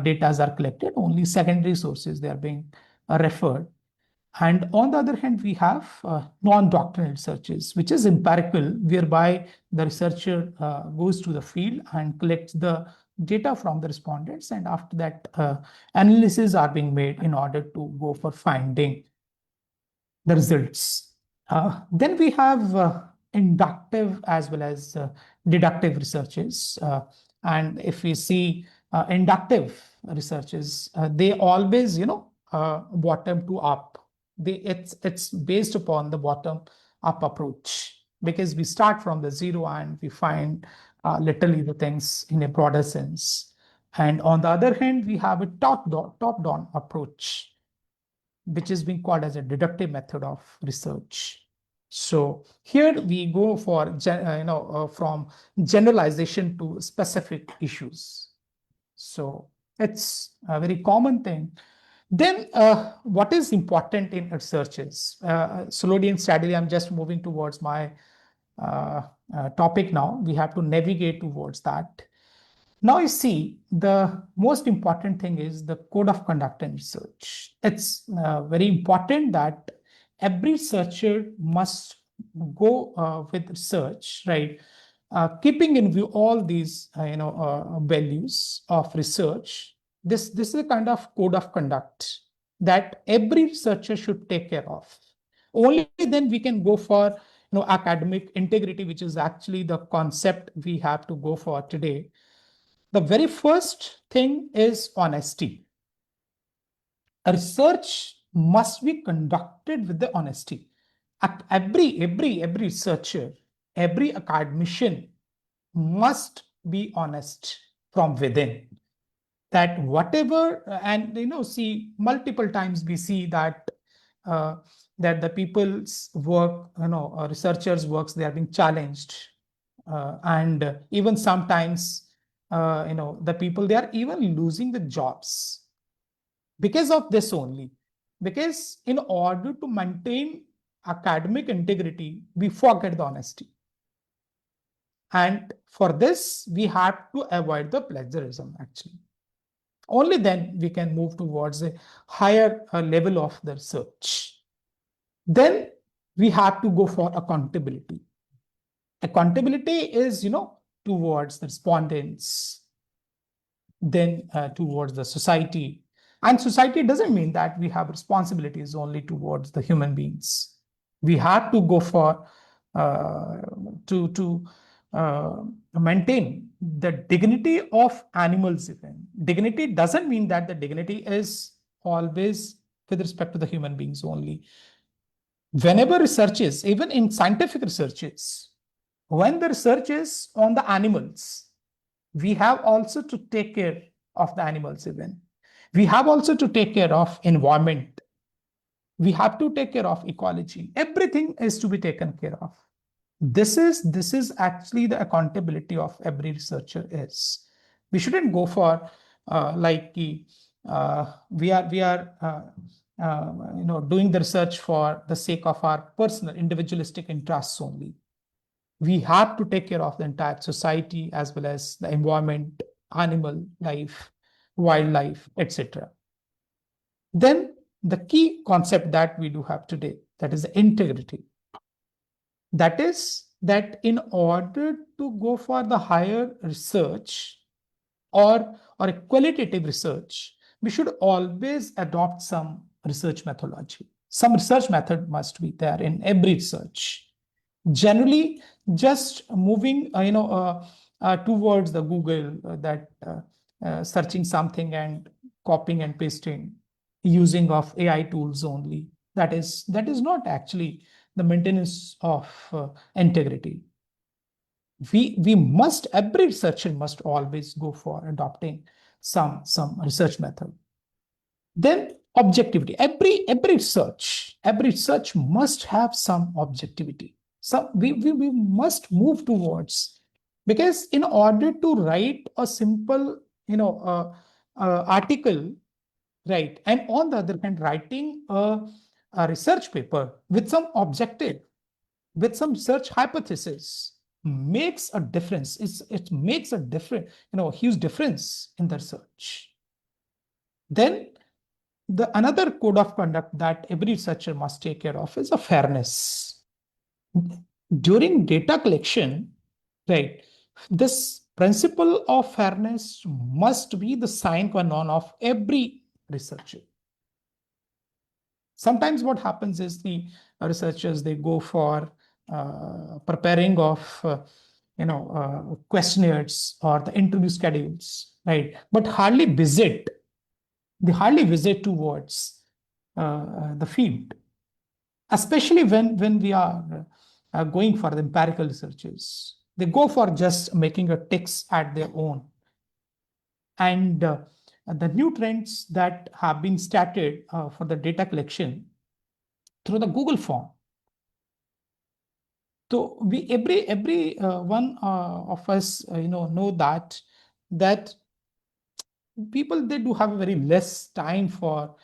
data are collected, only secondary sources, they are being referred. And on the other hand, we have non-doctrinal researches, which is empirical, whereby the researcher goes to the field and collects the data from the respondents. And after that, analyses are being made in order to go for finding the results. Then we have inductive as well as deductive researches. And if we see inductive researches, they always, bottom to up. It's based upon the bottom up approach, because we start from the zero and we find literally the things in a broader sense. And on the other hand, we have a top-down approach, which is being called as a deductive method of research. So here we go for from generalization to specific issues. So it's a very common thing. Then what is important in research is, slowly and steadily, I'm just moving towards my topic now. We have to navigate towards that. Now you see, the most important thing is the code of conduct in research. It's very important that every researcher must go with research, right? Keeping in view all these, values of research. This is a kind of code of conduct that every researcher should take care of. Only then we can go for academic integrity, which is actually the concept we have to go for today. The very first thing is honesty. A research must be conducted with the honesty. Every researcher, every academician must be honest from within. That whatever, and see, multiple times we see that that the people's work, researchers' works, they are being challenged, and even sometimes, the people, they are even losing the jobs because of this only. Because in order to maintain academic integrity, we forget the honesty. And for this, we have to avoid the plagiarism, actually. Only then we can move towards a higher level of the research. Then we have to go for accountability. Accountability is, towards the respondents, then towards the society. And society doesn't mean that we have responsibilities only towards the human beings. We have to go for to maintain the dignity of animals even. Dignity doesn't mean that the dignity is always with respect to the human beings only. Whenever researches, even in scientific researches, when the research is on the animals, we have also to take care of the animals even. We have also to take care of environment. We have to take care of ecology. Everything is to be taken care of. This is actually the accountability of every researcher is. We shouldn't go for we are doing the research for the sake of our personal individualistic interests only. We have to take care of the entire society as well as the environment, animal life, wildlife, etc. Then the key concept that we do have today, that is the integrity. That is that in order to go for the higher research or a qualitative research, we should always adopt some research methodology. Some research method must be there in every research. Generally, just moving towards the Google, searching something and copying and pasting using of AI tools only. That is not actually the maintenance of integrity. Every researcher must always go for adopting some research method. Then objectivity. Every research must have some objectivity. We must move towards, because in order to write a simple article, right, and on the other hand writing a research paper with some objective, with some research hypothesis, makes a difference. It makes a different, huge difference in the research. Then another code of conduct that every researcher must take care of is a fairness. During data collection, right, this principle of fairness must be the sine qua non of every researcher. Sometimes what happens is the researchers, they go for preparing of questionnaires or the interview schedules, right? But they hardly visit towards the field, especially when we are going for the empirical researches. They go for just making a ticks at their own. And the new trends that have been started for the data collection through the Google form. So every one of us know that people, they do have a very less time for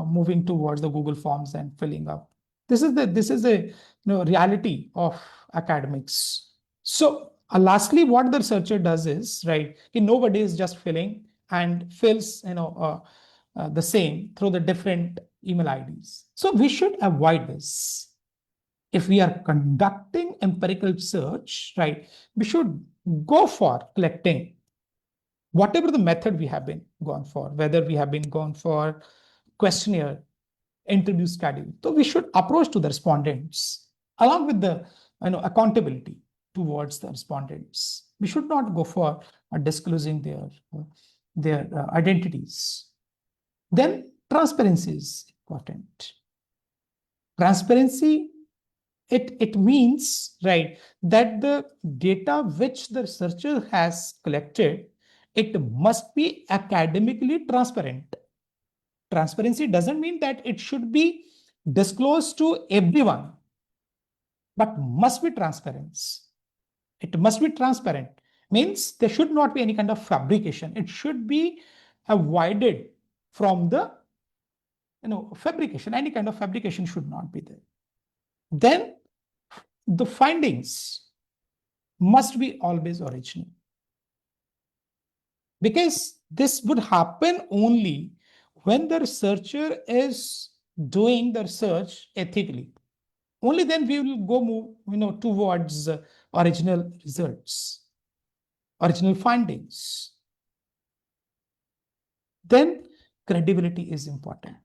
moving towards the Google forms and filling up. This is a reality of academics. So lastly, what the researcher does is, right, nobody is just filling and fills the same through the different email IDs. So we should avoid this. If we are conducting empirical research, right, we should go for collecting whatever the method we have been gone for, whether we have been gone for questionnaire, interview schedule. So we should approach to the respondents along with the accountability towards the respondents. We should not go for disclosing their identities. Then transparency is important. Transparency, it means, right, that the data which the researcher has collected, it must be academically transparent. Transparency doesn't mean that it should be disclosed to everyone, but must be transparent. It must be transparent. Means there should not be any kind of fabrication. It should be avoided from the fabrication. Any kind of fabrication should not be there. Then the findings must be always original, because this would happen only when the researcher is doing the research ethically. Only then we will move towards original results, original findings. Then credibility is important,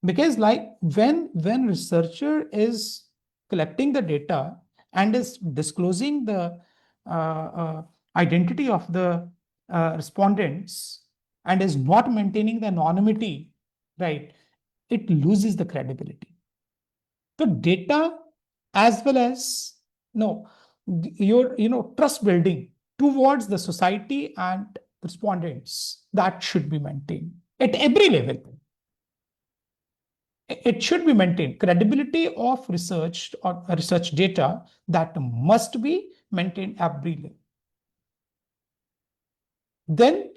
because like when researcher is collecting the data and is disclosing the identity of the respondents and is not maintaining the anonymity, right, it loses the credibility. So data as well as your trust building towards the society and respondents, that should be maintained at every level. It should be maintained. Credibility of research or research data, that must be maintained every level. Then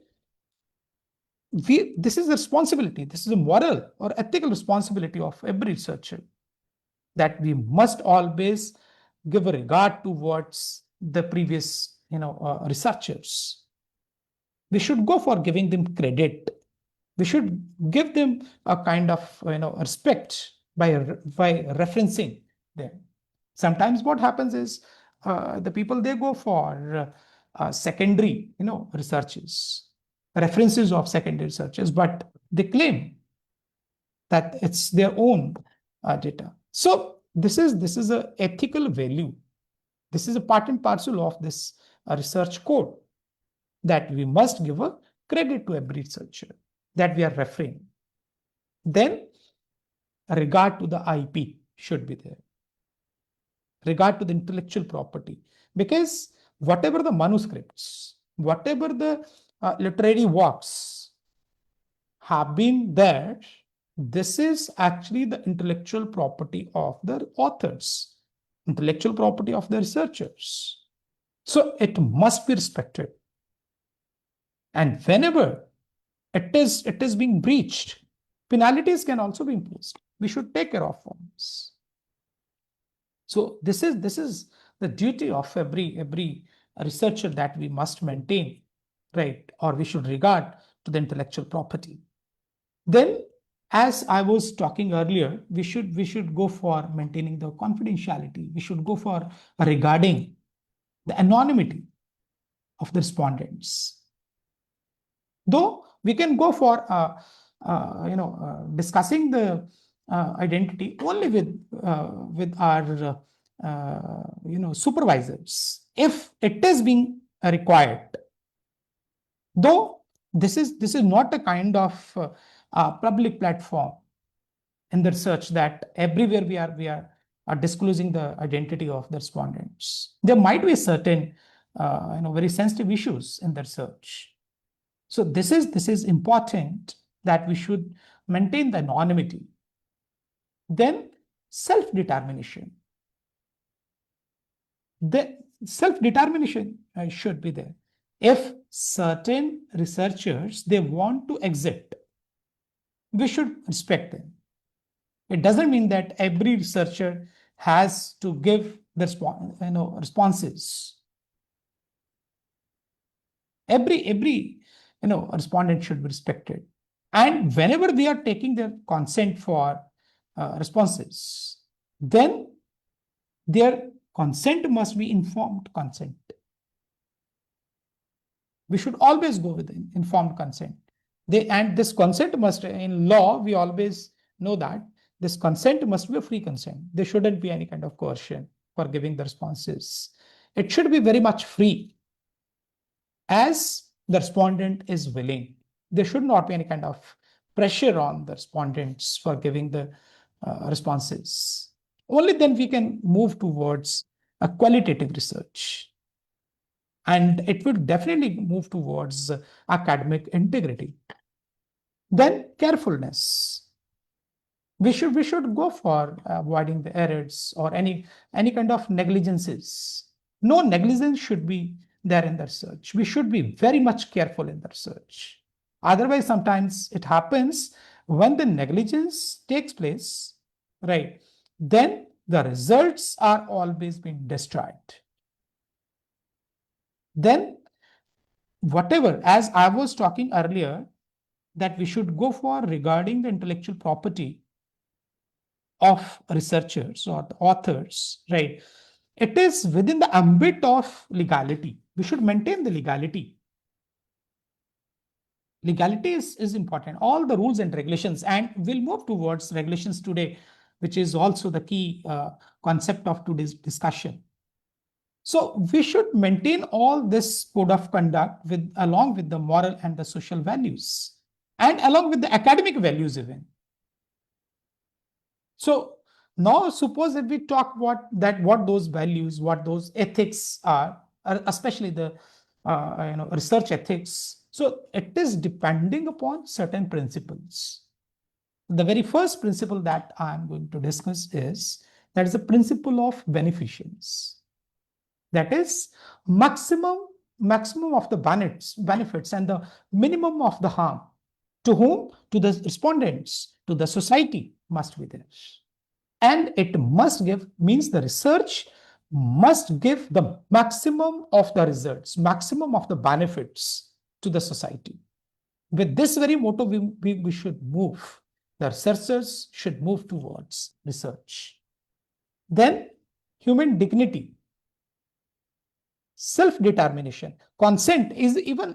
this is a responsibility. This is a moral or ethical responsibility of every researcher, that we must always give a regard towards the previous researchers. we should go for giving them credit. We should give them a kind of respect by referencing them. Sometimes what happens is the people, they go for secondary researches, references of secondary researches, but they claim that it's their own data. So this is a ethical value. This is a part and parcel of this research code, that we must give a credit to every researcher that we are referring. Then regard to the IP should be there. Regard to the intellectual property, because whatever the manuscripts, whatever the literary works have been there, this is actually the intellectual property of the authors, intellectual property of the researchers. So it must be respected. And whenever it is being breached, penalties can also be imposed. We should take care of forms. So this is the duty of every researcher, that we must maintain, right? Or we should regard to the intellectual property. Then, as I was talking earlier, we should go for maintaining the confidentiality. We should go for regarding the anonymity of the respondents. Though we can go for discussing the identity only with our supervisors, if it is being required. Though this is not a kind of public platform in the research that everywhere we are disclosing the identity of the respondents. There might be certain very sensitive issues in the research. So this is important, that we should maintain the anonymity. Then self-determination. The self-determination should be there. If certain researchers, they want to exit, we should respect them. It doesn't mean that every researcher has to give the responses. Every respondent should be respected. And whenever they are taking their consent for responses, then their consent must be informed consent. We should always go with informed consent. And this consent must, in law, we always know that this consent must be a free consent. There shouldn't be any kind of coercion for giving the responses. It should be very much free, as the respondent is willing. There should not be any kind of pressure on the respondents for giving the responses. Only then we can move towards a qualitative research. And it will definitely move towards academic integrity. Then carefulness. We should go for avoiding the errors or any kind of negligences. No negligence should be there in the research. We should be very much careful in the research. Otherwise, sometimes it happens when the negligence takes place, right? Then the results are always being destroyed. Then whatever, as I was talking earlier, that we should go for regarding the intellectual property of researchers or the authors, right? It is within the ambit of legality. We should maintain the legality. Legality is important. All the rules and regulations, and we'll move towards regulations today, which is also the key concept of today's discussion. So we should maintain all this code of conduct along with the moral and the social values, and along with the academic values even. So now suppose if we talk what those values, what those ethics are, especially the research ethics. So it is depending upon certain principles. The very first principle that I'm going to discuss is the principle of beneficence. That is maximum of the benefits and the minimum of the harm. To whom? To the respondents, to the society must be there. And it must give, means the research must give the maximum of the results, maximum of the benefits to the society. With this very motto, we should move. The researchers should move towards research. Then human dignity, self-determination. Consent is even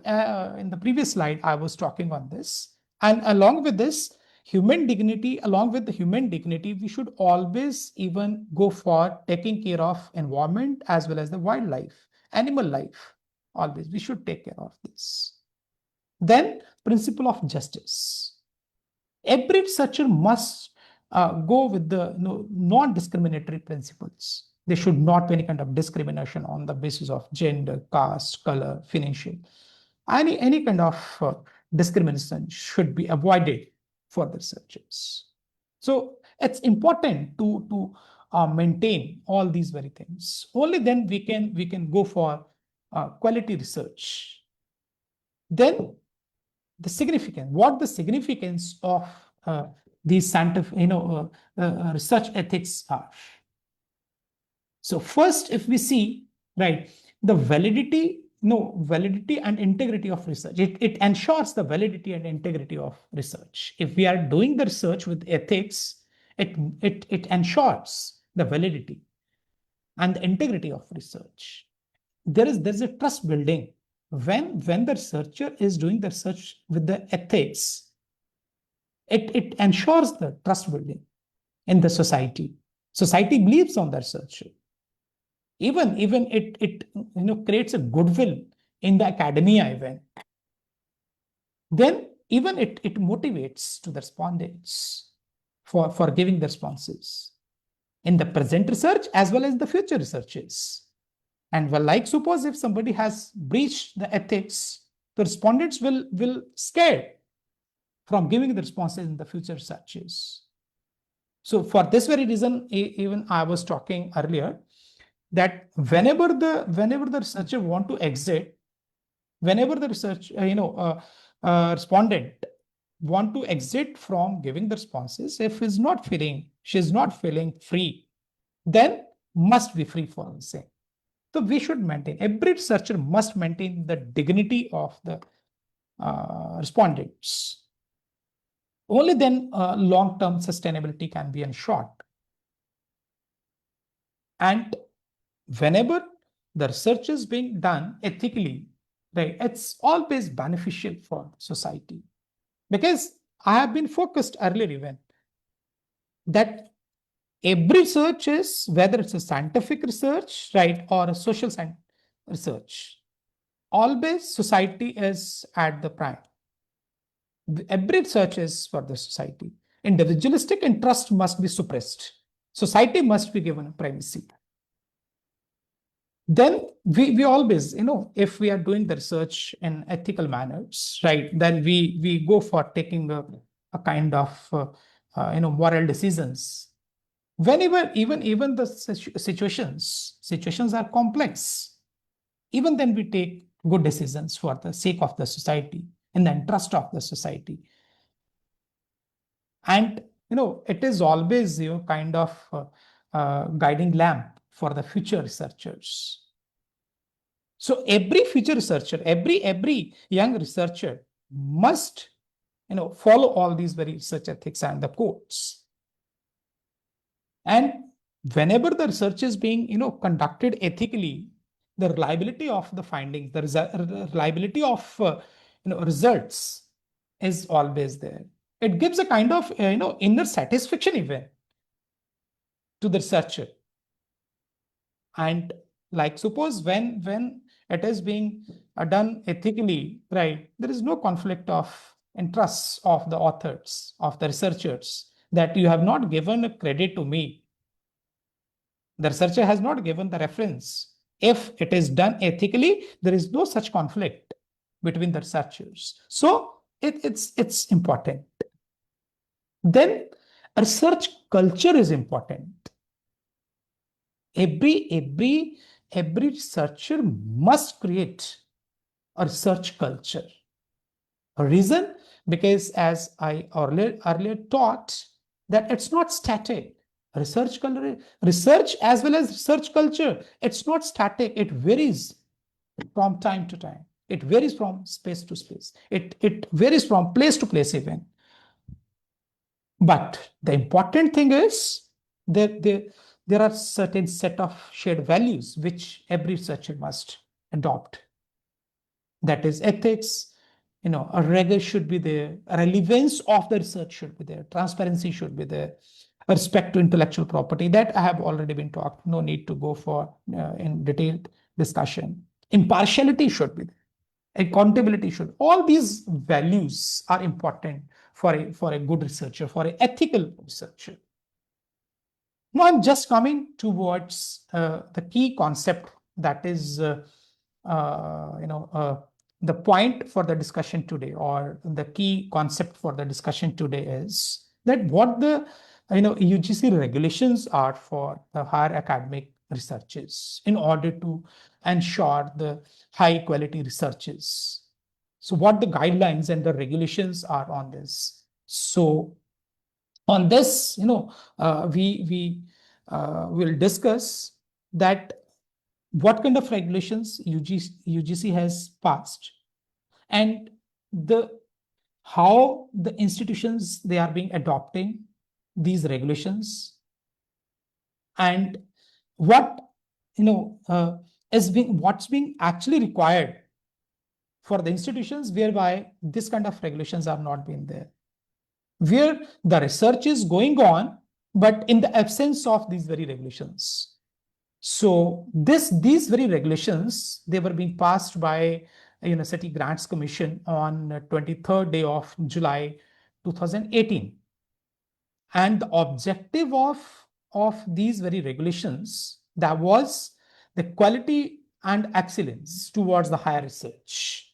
in the previous slide, I was talking on this. And along with this, human dignity, along with the human dignity, we should always even go for taking care of environment as well as the wildlife, animal life. Always, we should take care of this. Then principle of justice. Every researcher must go with the non-discriminatory principles. There should not be any kind of discrimination on the basis of gender, caste, color, financial. Any kind of discrimination should be avoided for the researchers. So it's important to maintain all these very things. Only then we can go for quality research. Then the significance, what the significance of these scientific, research ethics are. So first, if we see, right, the validity and integrity of research, it ensures the validity and integrity of research. If we are doing the research with ethics, it ensures the validity and the integrity of research. There's a trust building. When the researcher is doing the research with the ethics, it ensures the trust building in the society. Society believes on the researcher. Even it creates a goodwill in the academia even. Then even it motivates to the respondents for giving the responses in the present research as well as the future researches. And well, like suppose if somebody has breached the ethics, the respondents will scared from giving the responses in the future researches. So for this very reason, even I was talking earlier that whenever the researcher want to exit, whenever the research respondent want to exit from giving the responses, if she's not feeling free, then must be free for the same. So we should maintain, every researcher must maintain the dignity of the respondents. Only then long-term sustainability can be ensured. And whenever the research is being done ethically, right, it's always beneficial for society. Because I have been focused earlier even that every research is, whether it's a scientific research, right, or a social science research, always society is at the prime. Every research is for the society. Individualistic interest must be suppressed. Society must be given a primacy. Then we always, if we are doing the research in ethical manners, right, then we go for taking a kind of, moral decisions. Whenever even the situations are complex, even then we take good decisions for the sake of the society, in the interest of the society. And, it is always kind of guiding lamp for the future researchers. So every future researcher, every young researcher must, follow all these very research ethics and the codes. And whenever the research is being, conducted ethically, the reliability of the findings, the reliability of, results is always there. It gives a kind of, inner satisfaction even to the researcher. And like suppose when it is being done ethically, right, there is no conflict of interests of the authors, of the researchers, that you have not given a credit to me. The researcher has not given the reference. If it is done ethically, there is no such conflict between the researchers. So it's important. Then a research culture is important. Every researcher must create a research culture. A reason, because as I earlier taught, that it's not static. Research as well as research culture, it's not static. It varies from time to time. It varies from space to space. It varies from place to place even. But the important thing is that there are certain set of shared values which every researcher must adopt. That is ethics, a rigor should be there, a relevance of the research should be there, transparency should be there, respect to intellectual property. That I have already been talked. No need to go for in detailed discussion. Impartiality should be there. Accountability should. All these values are important for a good researcher, for an ethical researcher. Now I'm just coming towards the key concept that is, the point for the discussion today, or the key concept for the discussion today is that what the UGC regulations are for the higher academic researches in order to ensure the high quality researches. So what the guidelines and the regulations are on this. So on this, we will discuss that what kind of regulations UGC has passed, and how the institutions they are being adopting these regulations, and what's being actually required for the institutions whereby this kind of regulations are not being there, where the research is going on, but in the absence of these very regulations. So these very regulations, they were being passed by University Grants Commission on 23rd day of July 2018. And the objective of these very regulations, that was the quality and excellence towards the higher research.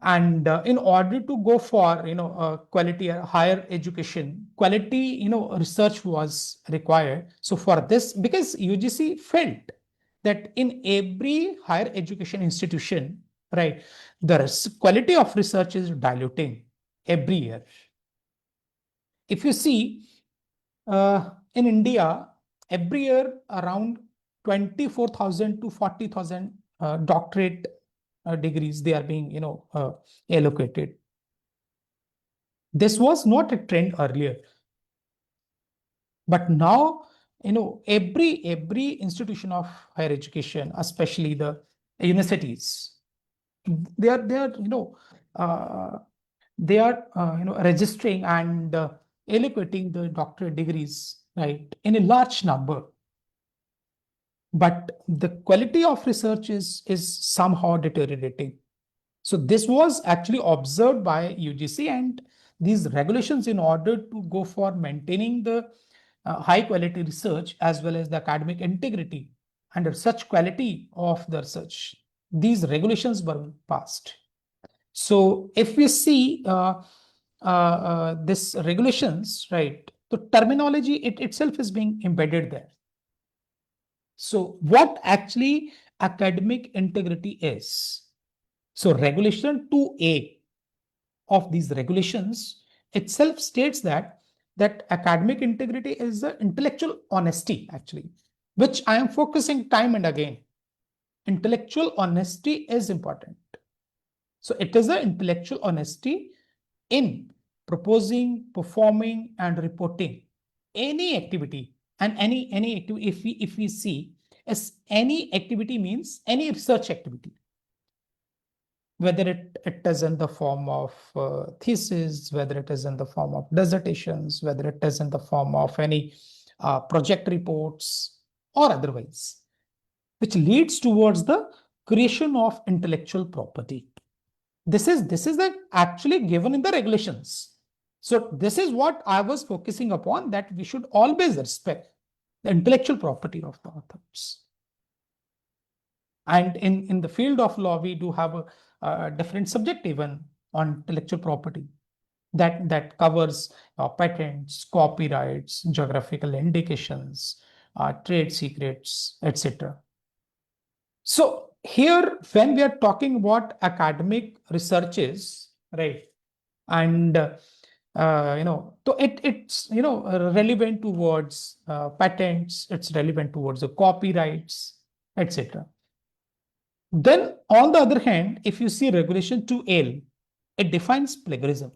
And in order to go for quality higher education, quality research was required. So for this, because UGC felt that in every higher education institution, right, the quality of research is diluting every year. If you see in India, every year around 24,000 to 40,000 doctorate degrees they are being allocated. This was not a trend earlier, but now every institution of higher education, especially the universities, they are registering and allocating the doctorate degrees, right, in a large number. But the quality of research is somehow deteriorating. So this was actually observed by UGC, and these regulations, in order to go for maintaining the high quality research as well as the academic integrity and such quality of the research, these regulations were passed. So if we see this regulations, right, the terminology itself is being embedded there. So what actually academic integrity is? So regulation 2A of these regulations itself states that academic integrity is the intellectual honesty, actually, which I am focusing time and again. Intellectual honesty is important. So it is the intellectual honesty in proposing, performing, and reporting any activity. And any activity, if we see, as any activity means any research activity, whether it is in the form of thesis, whether it is in the form of dissertations, whether it is in the form of any project reports or otherwise, which leads towards the creation of intellectual property. This is actually given in the regulations. So this is what I was focusing upon, that we should always respect the intellectual property of the authors. And in the field of law, we do have a different subject even on intellectual property that covers patents, copyrights, geographical indications, trade secrets, etc. So here, when we are talking about academic researches, right, and so it's relevant towards patents, it's relevant towards the copyrights, etc. Then on the other hand, if you see regulation 2L, it defines plagiarism.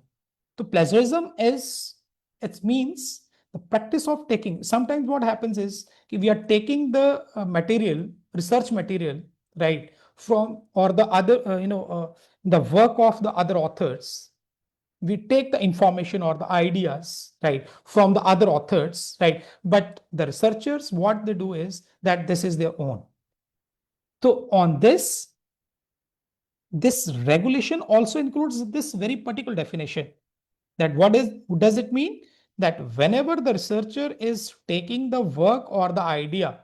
So plagiarism is, it means the practice of taking. Sometimes what happens is we are taking the material, research material, right, from or the other, the work of the other authors. We take the information or the ideas, right, from the other authors, right, but the researchers, what they do is that this is their own. So on this regulation also includes this very particular definition, that what does it mean? That whenever the researcher is taking the work or the idea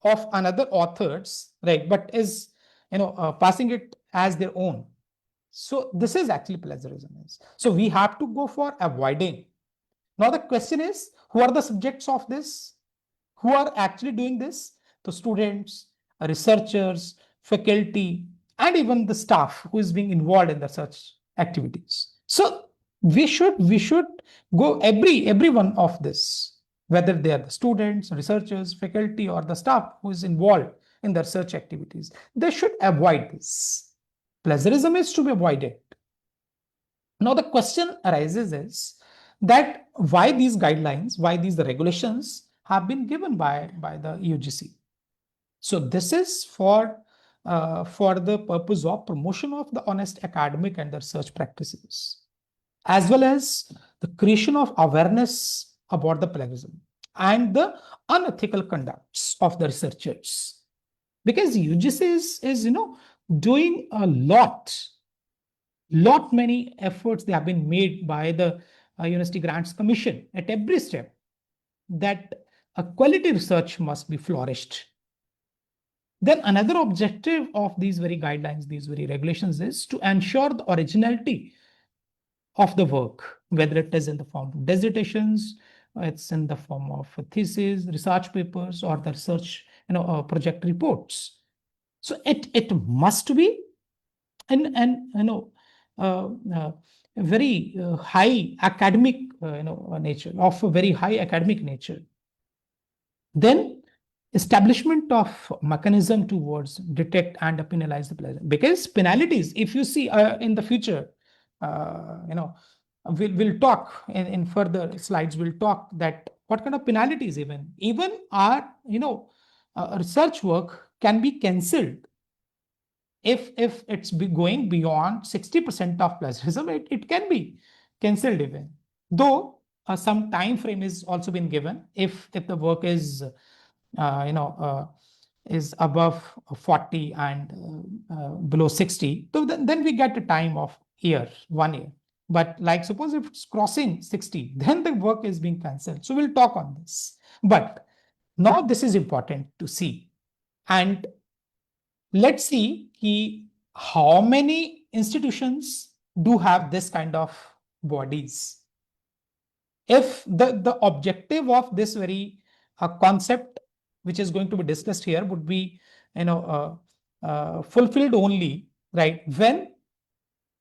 of another authors, right, but is passing it as their own. So this is actually plagiarism. So we have to go for avoiding. Now the question is, who are the subjects of this? Who are actually doing this? The students, researchers, faculty, and even the staff who is being involved in the research activities. So we should go every one of this, whether they are the students, researchers, faculty, or the staff who is involved in the research activities. They should avoid this. Plagiarism is to be avoided. Now the question arises is that why these guidelines, why these regulations have been given by the UGC. So this is for the purpose of promotion of the honest academic and the research practices, as well as the creation of awareness about the plagiarism and the unethical conducts of the researchers. Because UGC is doing a lot many efforts they have been made by the University Grants Commission at every step, that a quality research must be flourished. Then another objective of these very guidelines, these very regulations, is to ensure the originality of the work, whether it is in the form of dissertations, it's in the form of theses, research papers, or the research project reports. So it must be very high academic nature, of a very high academic nature. Then establishment of mechanism towards detect and penalize the plagiarism, because penalties, if you see in the future, we'll talk in further slides, we'll talk that what kind of penalties even our research work can be cancelled if it's going beyond 60% of plagiarism. It can be cancelled even, though some time frame is also been given. If the work is is above 40 and below 60, so then we get a time of 1 year. But like suppose if it's crossing 60, then the work is being cancelled. So we'll talk on this. But now this is important to see. And let's see how many institutions do have this kind of bodies. If the objective of this very concept, which is going to be discussed here, would be fulfilled only, right, when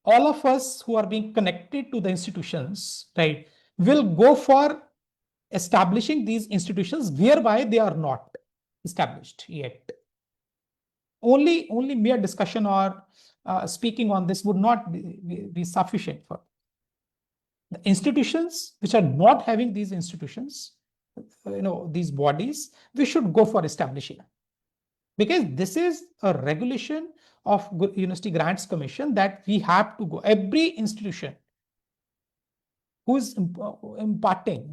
all of us who are being connected to the institutions, right, will go for establishing these institutions whereby they are not established yet. Only mere discussion or speaking on this would not be sufficient for the institutions which are not having these institutions, these bodies. We should go for establishing, because this is a regulation of University Grants Commission that we have to go. Every institution who is imparting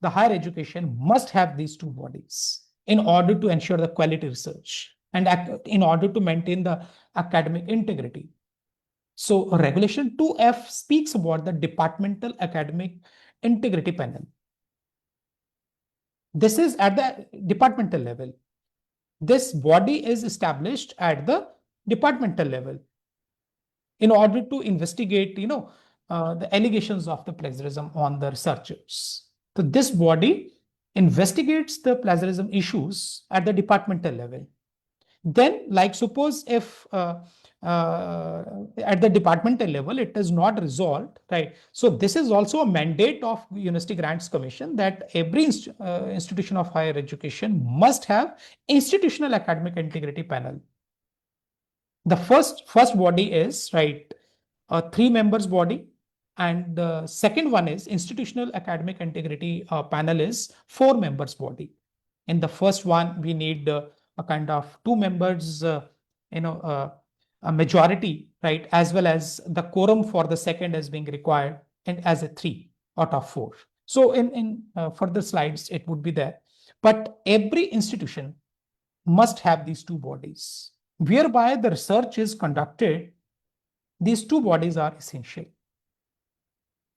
the higher education must have these two bodies in order to ensure the quality research and in order to maintain the academic integrity. So Regulation 2F speaks about the Departmental Academic Integrity Panel. This is at the departmental level. This body is established at the departmental level in order to investigate, the allegations of the plagiarism on the researchers. So this body investigates the plagiarism issues at the departmental level. Then, like suppose if at the departmental level it is not resolved, right? So this is also a mandate of University Grants Commission that every institution of higher education must have institutional academic integrity panel. The first body is, right, a 3 members body, and the second one is institutional academic integrity panel is 4 members body. In the first one, we need a kind of 2 members, a majority, right, as well as the quorum for the second is being required and as a 3 out of 4. So in further slides, it would be there. But every institution must have these 2 bodies. Whereby the research is conducted, these 2 bodies are essential.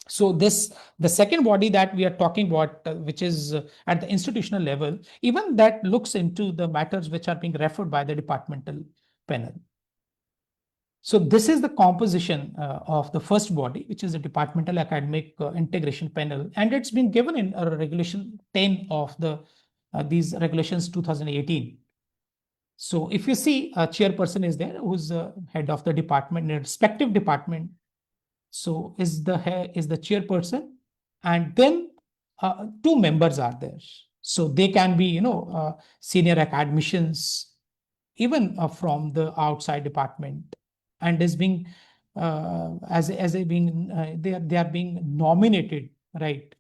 So the second body that we are talking about, which is at the institutional level, even that looks into the matters which are being referred by the departmental panel. So this is the composition of the first body, which is the departmental academic integration panel, and it's been given in regulation 10 of these regulations 2018. So if you see a chairperson is there, who's the head of the department in a respective department. So is the chairperson, and then 2 members are there. So they can be, senior academicians, even from the outside department, and is being they are being nominated, right,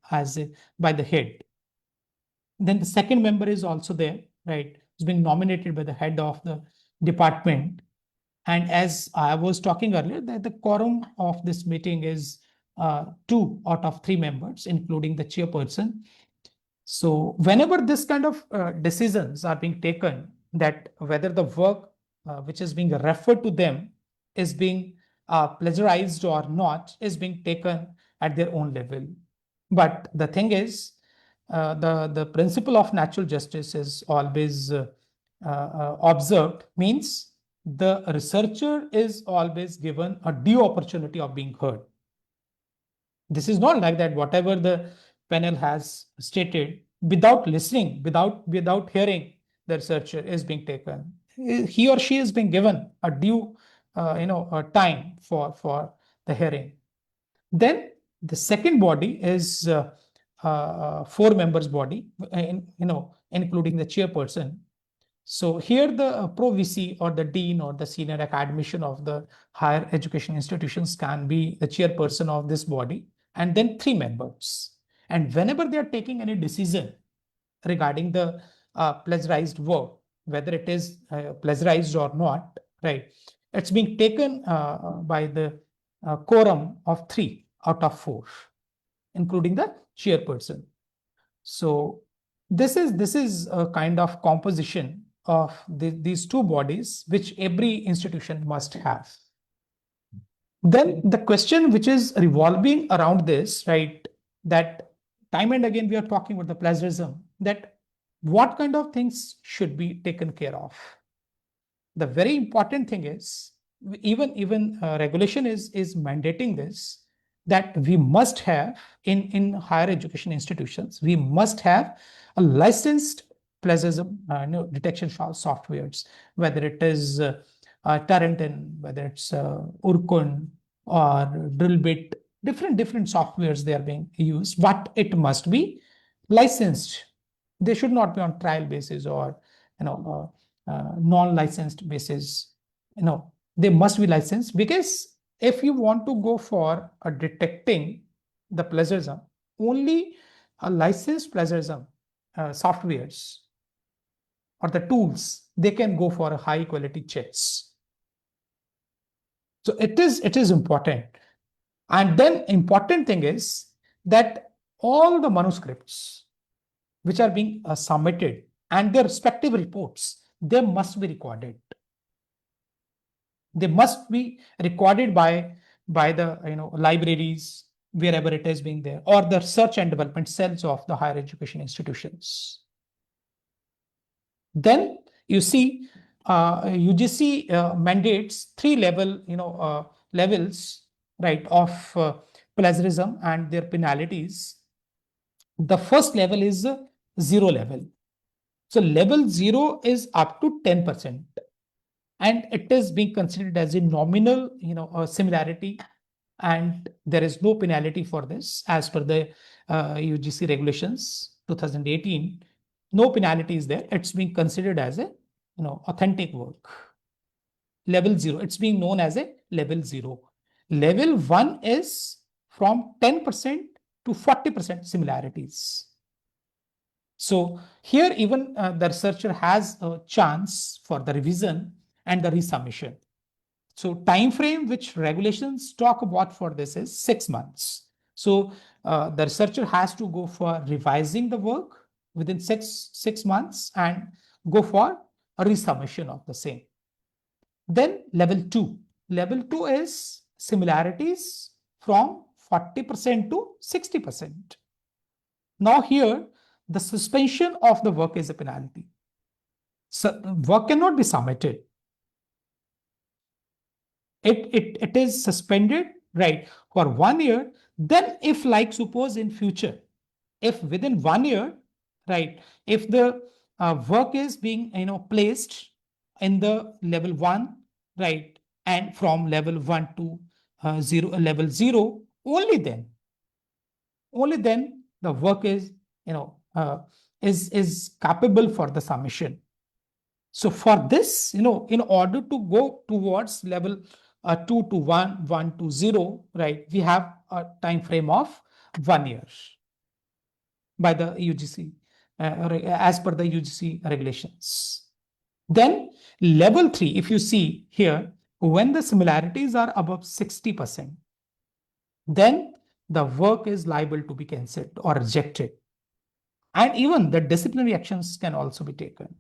by the head. Then the second member is also there, right, is being nominated by the head of the department. And as I was talking earlier, that the quorum of this meeting is 2 out of 3 members, including the chairperson. So whenever this kind of decisions are being taken, that whether the work which is being referred to them is being plagiarized or not, is being taken at their own level. But the thing is, the principle of natural justice is always observed, means the researcher is always given a due opportunity of being heard. This is not like that whatever the panel has stated, without listening, without hearing, the researcher is being taken. He or she is being given a due time for the hearing. Then the second body is 4 members body, including the chairperson. So here the pro VC or the dean or the senior academician of the higher education institutions can be the chairperson of this body, and then 3 members. And whenever they are taking any decision regarding the plagiarized work, whether it is plagiarized or not, right, it's being taken by the quorum of 3 out of 4, including the chairperson. So this is a kind of composition of these 2 bodies which every institution must have. Then the question which is revolving around this, right, that time and again we are talking about the plagiarism, that what kind of things should be taken care of. The very important thing is, even regulation is mandating this, that we must have in higher education institutions, we must have a licensed plagiarism detection softwares, whether it is Tarantin, whether it's Urkun or Drillbit, different softwares they are being used, but it must be licensed. They should not be on trial basis or non-licensed basis. They must be licensed, because if you want to go for detecting the plagiarism, only a licensed plagiarism softwares or the tools, they can go for a high quality checks. So it is important. And then important thing is that all the manuscripts which are being submitted and their respective reports, they must be recorded. They must be recorded by the libraries, wherever it is being there, or the research and development cells of the higher education institutions. Then you see UGC mandates 3 levels, right, of plagiarism and their penalties. The first level is 0 level. So level 0 is up to 10%. and it is being considered as a nominal, similarity, and there is no penalty for this as per the UGC regulations 2018. No penalty is there. It's being considered as a authentic work. Level 0, it's being known as a level 0. Level 1 is from 10% to 40% similarities. So here even the researcher has a chance for the revision and the resubmission. So time frame which regulations talk about for this is 6 months. So the researcher has to go for revising the work within six months and go for a resubmission of the same. Then level 2. Level 2 is similarities from 40% to 60%. Now here, the suspension of the work is a penalty. So work cannot be submitted. It is suspended, right, for 1 year. Then if, like, suppose in future, if within 1 year, right, if the work is being placed in the level 1, right, and from level 1 to level 0, only then the work is is capable for the submission. So for this, in order to go towards level 2 to 1, 1 to 0, right, we have a time frame of 1 year by the UGC, as per the UGC regulations. Then level 3, if you see here, when the similarities are above 60%, then the work is liable to be cancelled or rejected. And even the disciplinary actions can also be taken.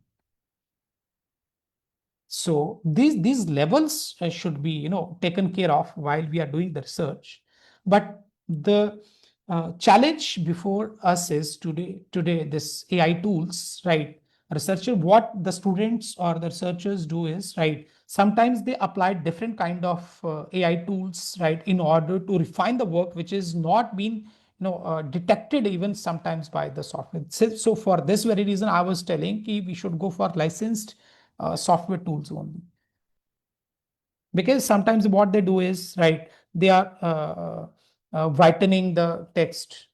So these levels should be taken care of while we are doing the research. But the challenge before us is today this AI tools, right? Researcher, what the students or the researchers do is, right, sometimes they apply different kind of AI tools, right, in order to refine the work which is not being detected even sometimes by the software. So for this very reason, I was telling we should go for licensed software tools only. Because sometimes what they do is, right, they are whitening the text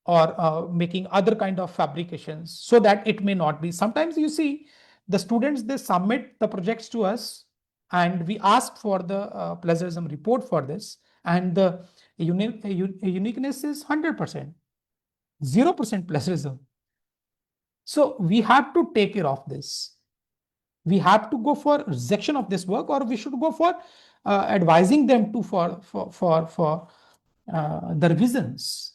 or making other kind of fabrications so that it may not be. Sometimes you see the students, they submit the projects to us and we ask for the plagiarism report for this, and the uniqueness is 100%, 0% plagiarism. So we have to take care of this. We have to go for rejection of this work, or we should go for advising them to for the revisions,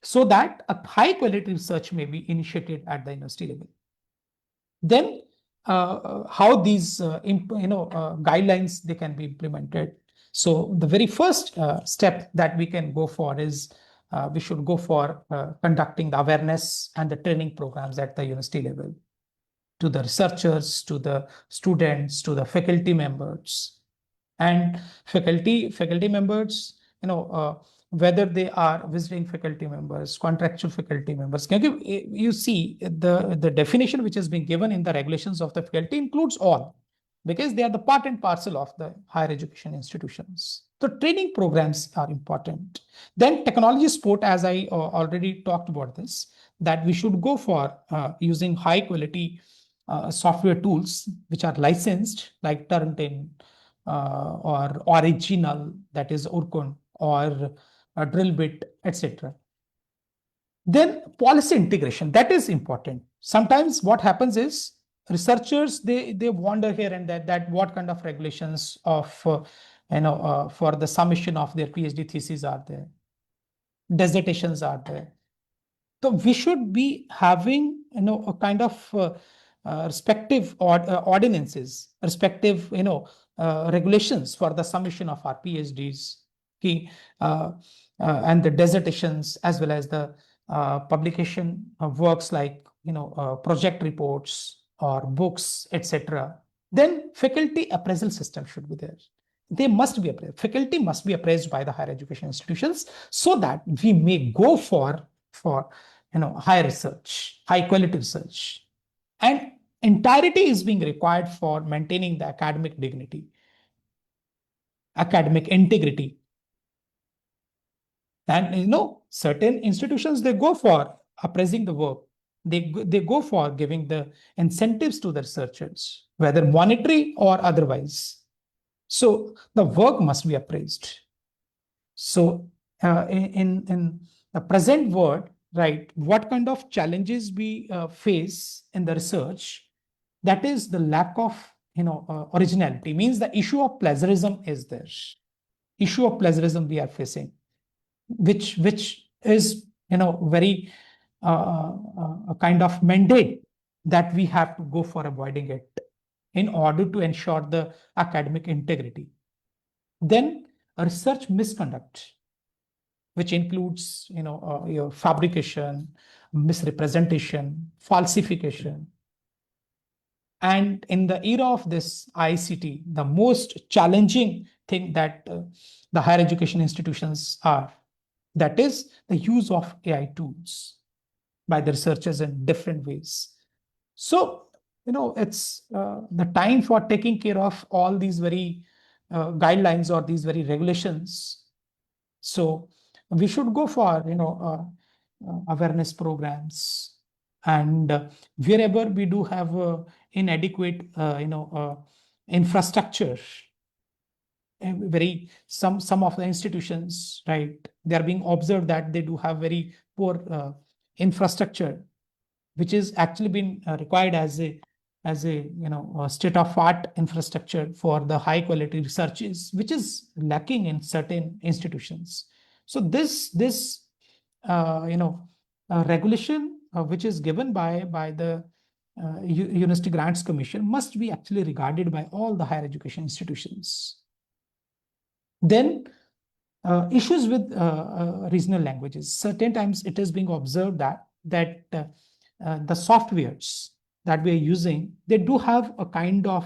so that a high quality research may be initiated at the university level. Then how these guidelines they can be implemented. So the very first step that we can go for is we should go for conducting the awareness and the training programs at the university level, to the researchers, to the students, to the faculty members. And faculty members, whether they are visiting faculty members, contractual faculty members. You see the definition which has been given in the regulations of the faculty includes all, because they are the part and parcel of the higher education institutions. So training programs are important. Then technology support, as I already talked about this, that we should go for using high quality software tools which are licensed, like Turnitin or Original, that is Orkun, or Drillbit, etc. Then policy integration, that is important. Sometimes what happens is researchers, they wonder here and there that what kind of regulations of for the submission of their PhD theses are there, dissertations are there. So we should be having a kind of respective ordinances, respective regulations for the submission of our PhDs, and the dissertations, as well as the publication of works like project reports or books, etc. Then faculty appraisal system should be there. They must be appraised. Faculty must be appraised by the higher education institutions, so that we may go for high research, high quality research. And entirety is being required for maintaining the academic dignity, academic integrity. And certain institutions, they go for appraising the work. They go for giving the incentives to the researchers, whether monetary or otherwise. So the work must be appraised. So in the present world, right, what kind of challenges we face in the research, that is the lack of originality, means the issue of plagiarism is there. Issue of plagiarism we are facing, which is very a kind of mandate that we have to go for avoiding it in order to ensure the academic integrity. Then research misconduct, which includes your fabrication, misrepresentation, falsification. And in the era of this ICT, the most challenging thing that the higher education institutions are, that is the use of AI tools by the researchers in different ways. So, it's the time for taking care of all these very guidelines or these very regulations. So we should go for, awareness programs, and wherever we do have inadequate, infrastructure, some of the institutions, right, they are being observed that they do have very poor infrastructure, which is actually been required as a state of art infrastructure for the high quality researches, which is lacking in certain institutions. So this regulation which is given by the University Grants Commission must be actually regarded by all the higher education institutions. Then issues with regional languages. Certain times it is being observed that the softwares that we are using, they do have a kind of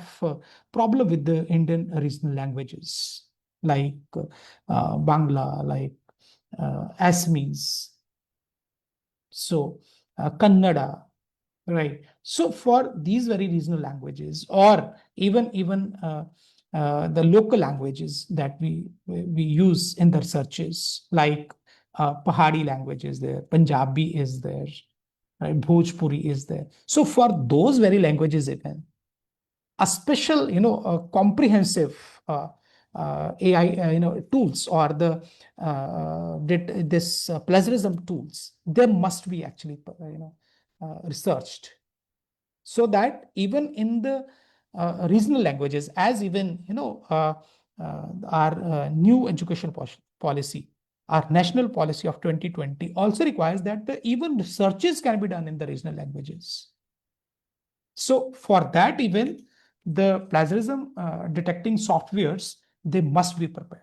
problem with the Indian regional languages, like Bangla, like Assamese, so Kannada, right? So for these very regional languages, or even the local languages that we use in the researches, like Pahadi languages there, Punjabi is there, right? Bhojpuri is there. So for those very languages, even a special, comprehensive AI, tools, or the this plagiarism tools, they must be actually, researched, so that even in the regional languages, as even our new education policy, our national policy of 2020 also requires that even researches can be done in the regional languages. So for that, even the plagiarism detecting softwares, they must be prepared.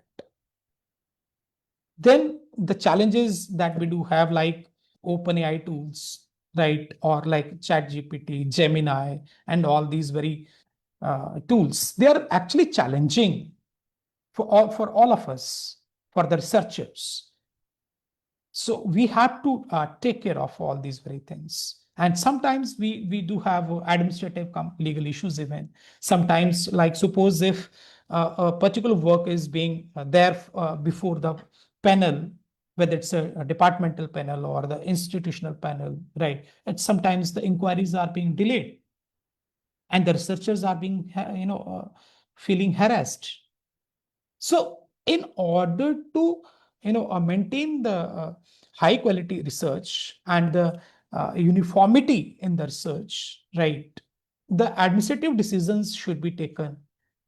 Then the challenges that we do have, like OpenAI tools, right, or like ChatGPT, Gemini, and all these very tools, they are actually challenging for all of us, for the researchers. So we have to take care of all these very things. And sometimes we do have administrative legal issues even. Sometimes, like suppose if a particular work is being there before the panel, whether it's a departmental panel or the institutional panel, right? And sometimes the inquiries are being delayed, and the researchers are being, feeling harassed. So in order to, maintain the high quality research and the uniformity in the research, right, the administrative decisions should be taken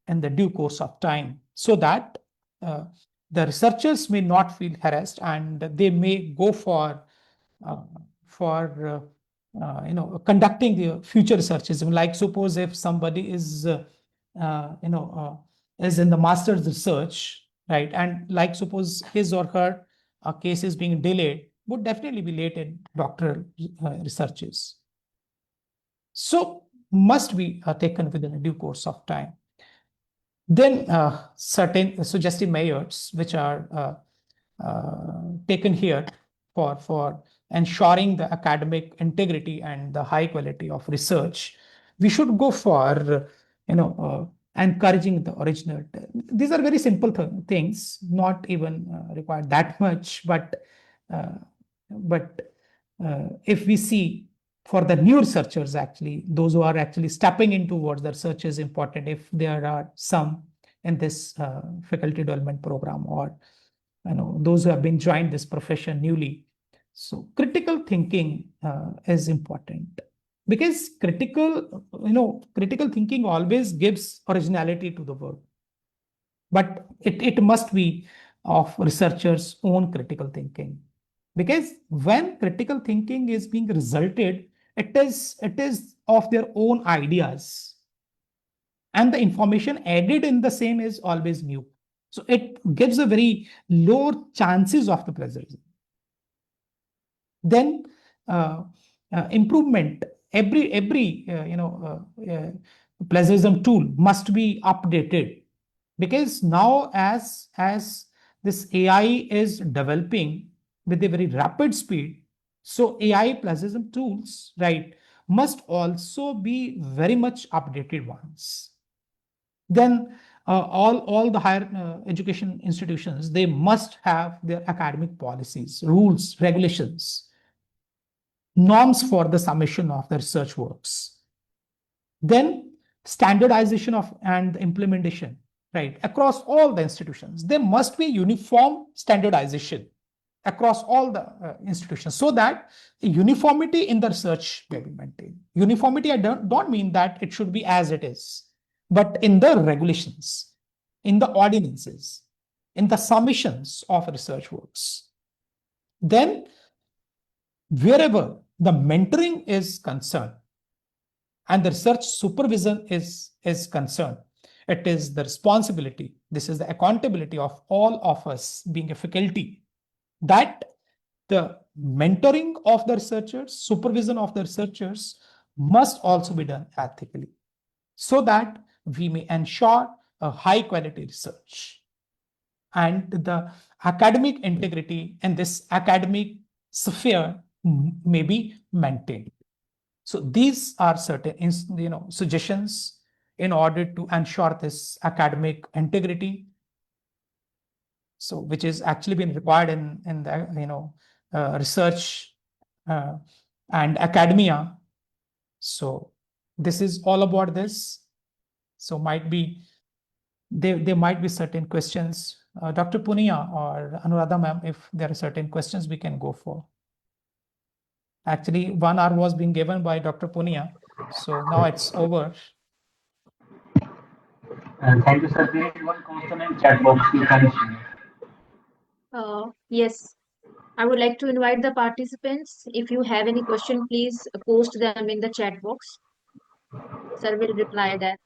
in the due course of time, so that the researchers may not feel harassed, and they may go for conducting the future researches. Like suppose if somebody is is in the master's research, right, and like suppose his or her case is being delayed, would definitely be late in doctoral researches. So must be taken within a due course of time. Then certain suggestive measures which are taken here for ensuring the academic integrity and the high quality of research. we should go for, encouraging the original. These are very simple things, not even require that much, but if we see for the new researchers, actually, those who are actually stepping into what the research is important, if there are some in this faculty development program, or those who have been joined this profession newly. So critical thinking is important, because critical thinking always gives originality to the work, but it must be of researchers' own critical thinking, because when critical thinking is being resulted, it is of their own ideas, and the information added in the same is always new. So it gives a very low chances of the plagiarism. Then improvement, every plagiarism tool must be updated, because now as this AI is developing with a very rapid speed, so AI plagiarism tools, right, must also be very much updated ones. Then all the higher education institutions, they must have their academic policies, rules, regulations, norms for the submission of the research works. Then standardization of and implementation, right, across all the institutions. There must be uniform standardization across all the institutions, so that uniformity in the research may be maintained. Uniformity, I don't mean that it should be as it is, but in the regulations, in the ordinances, in the submissions of research works. Then wherever the mentoring is concerned and the research supervision is concerned, it is the responsibility, this is the accountability of all of us being a faculty, that the mentoring of the researchers, supervision of the researchers must also be done ethically, so that we may ensure a high quality research and the academic integrity in this academic sphere may be maintained. So these are certain suggestions in order to ensure this academic integrity, so which is actually been required in the research and academia. So this is all about this. So there might be certain questions. Dr. Punia or Anuradha ma'am, if there are certain questions we can go for. Actually, 1 hour was being given by Dr. Punia, so now it's over. Thank you, sir. There is one question in chat box. You can share. Yes, I would like to invite the participants. If you have any question, please post them in the chat box. Sir will reply that.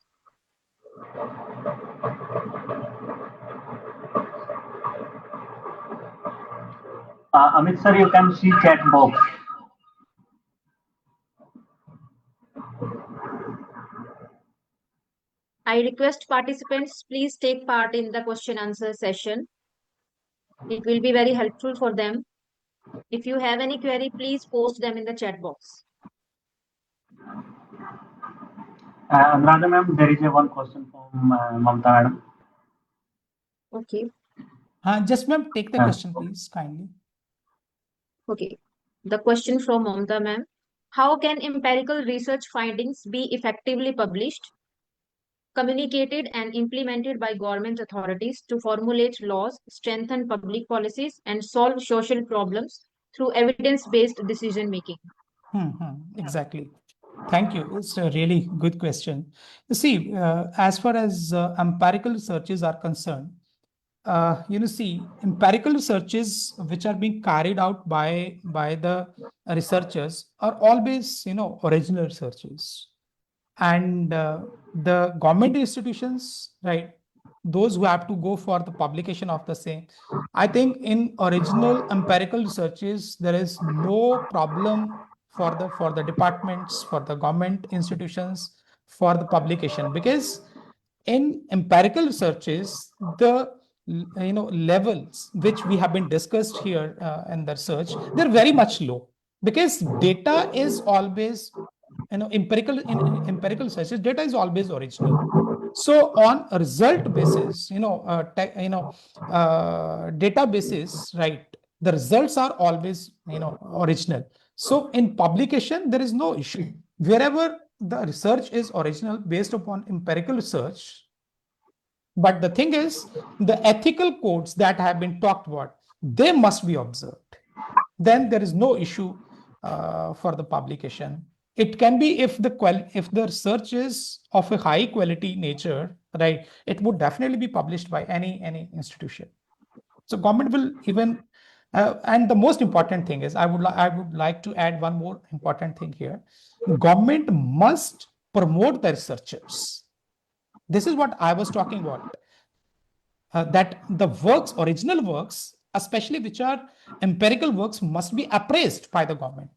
Amit sir, you can see chat box. I request participants, please take part in the question answer session. It will be very helpful for them. If you have any query, please post them in the chat box. Anuradha ma'am, there is one question from Mamta madam. Okay. Just ma'am, take the question, please, kindly. Okay. The question from Mamta ma'am. How can empirical research findings be effectively published, communicated and implemented by government authorities to formulate laws, strengthen public policies, and solve social problems through evidence-based decision making? Exactly. Thank you. It's a really good question. You see, as far as empirical researches are concerned, empirical researches which are being carried out by the researchers are always, original researches. And the government institutions, right, those who have to go for the publication of the same, I think in original empirical researches, there is no problem for the departments, for the government institutions, for the publication, because in empirical researches, the levels which we have been discussed here in the research, they're very much low, because data is always empirical in empirical research, data is always original. So on a result basis, databases, right? The results are always original. So in publication, there is no issue. Wherever the research is original based upon empirical research, but the thing is, the ethical codes that have been talked about, they must be observed. Then there is no issue for the publication. It can be if the research is of a high quality nature, right? It would definitely be published by any institution. So government will even, and the most important thing is, I would like to add one more important thing here. Government must promote the researchers. This is what I was talking about. That the works, original works, especially which are empirical works, must be appraised by the government,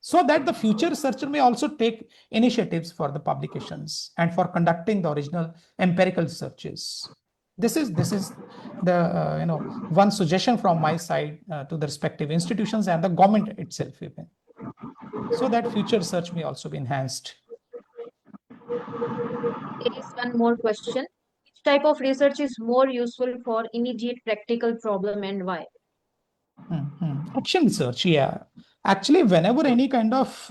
so that the future researcher may also take initiatives for the publications and for conducting the original empirical researches. This is the one suggestion from my side to the respective institutions and the government itself even, so that future research may also be enhanced. There is one more question. Which type of research is more useful for immediate practical problem and why? Action research, yeah. Actually, whenever any kind of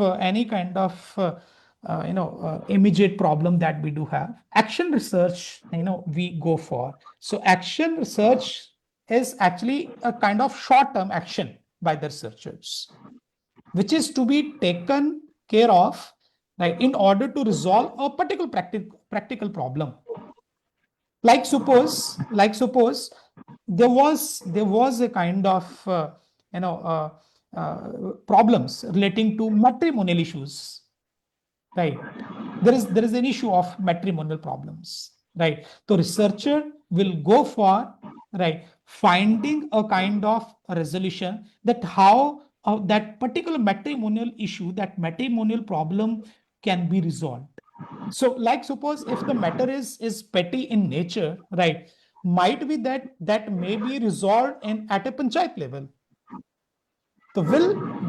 immediate problem that we do have, action research, we go for. So action research is actually a kind of short-term action by the researchers, which is to be taken care of, right, in order to resolve a particular practical problem. Like suppose there was a kind of problems relating to matrimonial issues, right? There is an issue of matrimonial problems, right? So researcher will go for, right, finding a kind of a resolution that how that particular matrimonial issue, that matrimonial problem can be resolved. So like suppose if the matter is petty in nature, right, might be that may be resolved at a panchayat level. So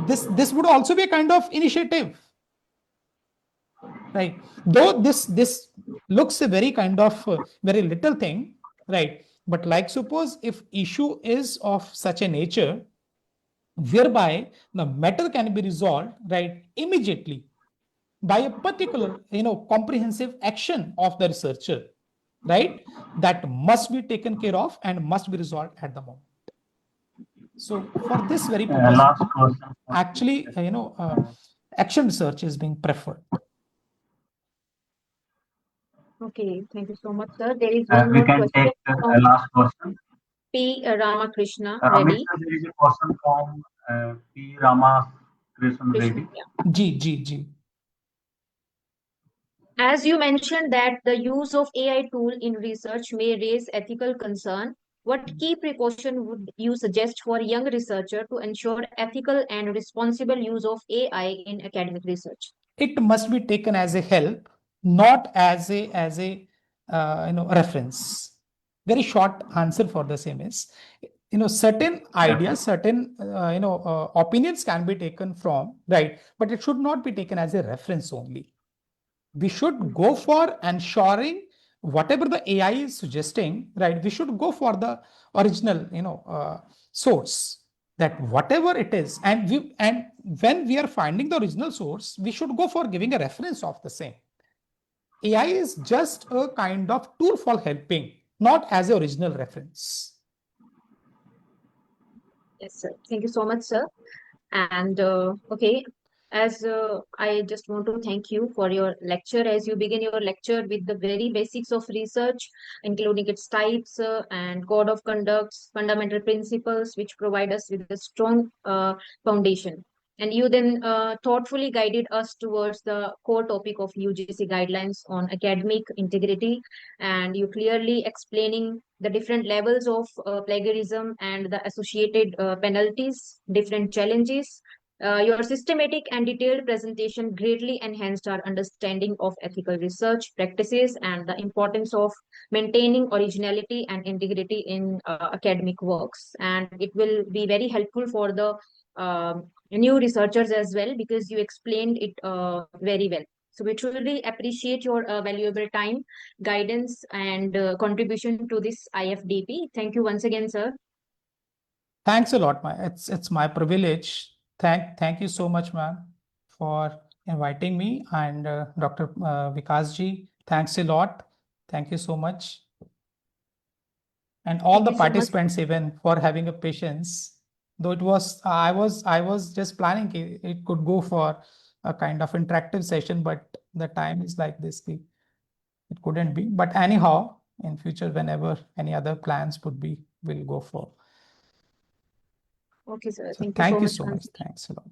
this would also be a kind of initiative, right? Though this looks a very kind of very little thing, right? But like suppose if issue is of such a nature whereby the matter can be resolved, right, immediately by a particular comprehensive action of the researcher, right, that must be taken care of and must be resolved at the moment. So for this very purpose, Last question. actually action research is being preferred. Okay, thank you so much, sir. There is one We more can question take from last question. P. Ramakrishna Amit Reddy. sir, there is a question from P. Ramakrishnan Reddy. G. As you mentioned that the use of AI tool in research may raise ethical concern, what key precaution would you suggest for young researcher to ensure ethical and responsible use of AI in academic research? It must be taken as a help, not as a reference. Very short answer for the same is, certain ideas, certain opinions can be taken from, right, but it should not be taken as a reference only. We should go for ensuring whatever the AI is suggesting, right, we should go for the original source, that whatever it is, and when we are finding the original source, we should go for giving a reference of the same. AI is just a kind of tool for helping, not as an original reference. Yes, sir. Thank you so much, sir. And okay, as I just want to thank you for your lecture, as you begin your lecture with the very basics of research, including its types and code of conducts, fundamental principles, which provide us with a strong foundation. And you then thoughtfully guided us towards the core topic of UGC guidelines on academic integrity. And you clearly explaining the different levels of plagiarism and the associated penalties, different challenges. Your systematic and detailed presentation greatly enhanced our understanding of ethical research practices and the importance of maintaining originality and integrity in academic works. And it will be very helpful for the new researchers as well, because you explained it very well. So we truly appreciate your valuable time, guidance, and contribution to this IFDP. Thank you once again, sir. Thanks a lot, ma'am. It's my privilege. Thank you so much, ma'am, for inviting me. And Dr. Vikas ji, thanks a lot. Thank you so much. And all Thank the you so much. participants even for having a patience. Though I was just planning it could go for a kind of interactive session, but the time is like this. It couldn't be. But anyhow, in future, whenever any other plans would be, we'll go for. Okay, sir. So Thank you thank so you much so once much. Thanks a lot.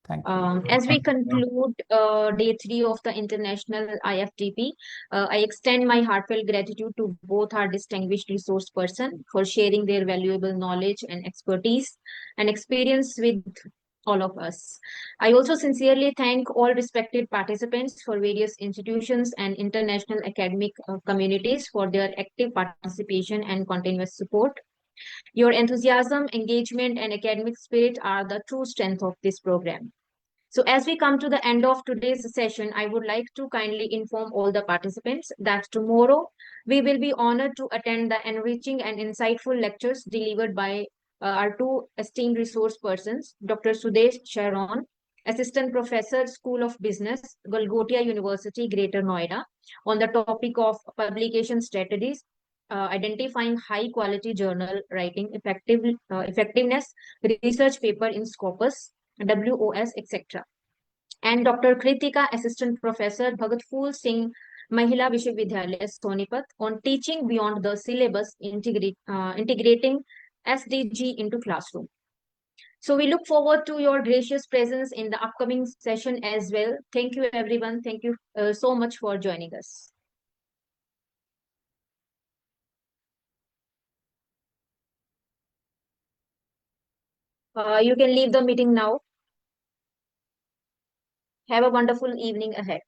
Thank you. As we conclude day 3 of the International IFTP, I extend my heartfelt gratitude to both our distinguished resource person for sharing their valuable knowledge and expertise and experience with all of us. I also sincerely thank all respected participants for various institutions and international academic communities for their active participation and continuous support. Your enthusiasm, engagement, and academic spirit are the true strength of this program. So as we come to the end of today's session, I would like to kindly inform all the participants that tomorrow we will be honored to attend the enriching and insightful lectures delivered by our two esteemed resource persons, Dr. Sudesh Sharon, Assistant Professor, School of Business, Golgotia University, Greater Noida, on the topic of publication strategies, identifying high quality journal writing effectiveness, research paper in Scopus, WOS, etc. And Dr. Kritika, Assistant Professor, Bhagat Phool Singh, Mahila Vishwavidyalaya, Sonipat, on teaching beyond the syllabus, integrating SDG into classroom. So we look forward to your gracious presence in the upcoming session as well. Thank you, everyone. Thank you so much for joining us. You can leave the meeting now. Have a wonderful evening ahead.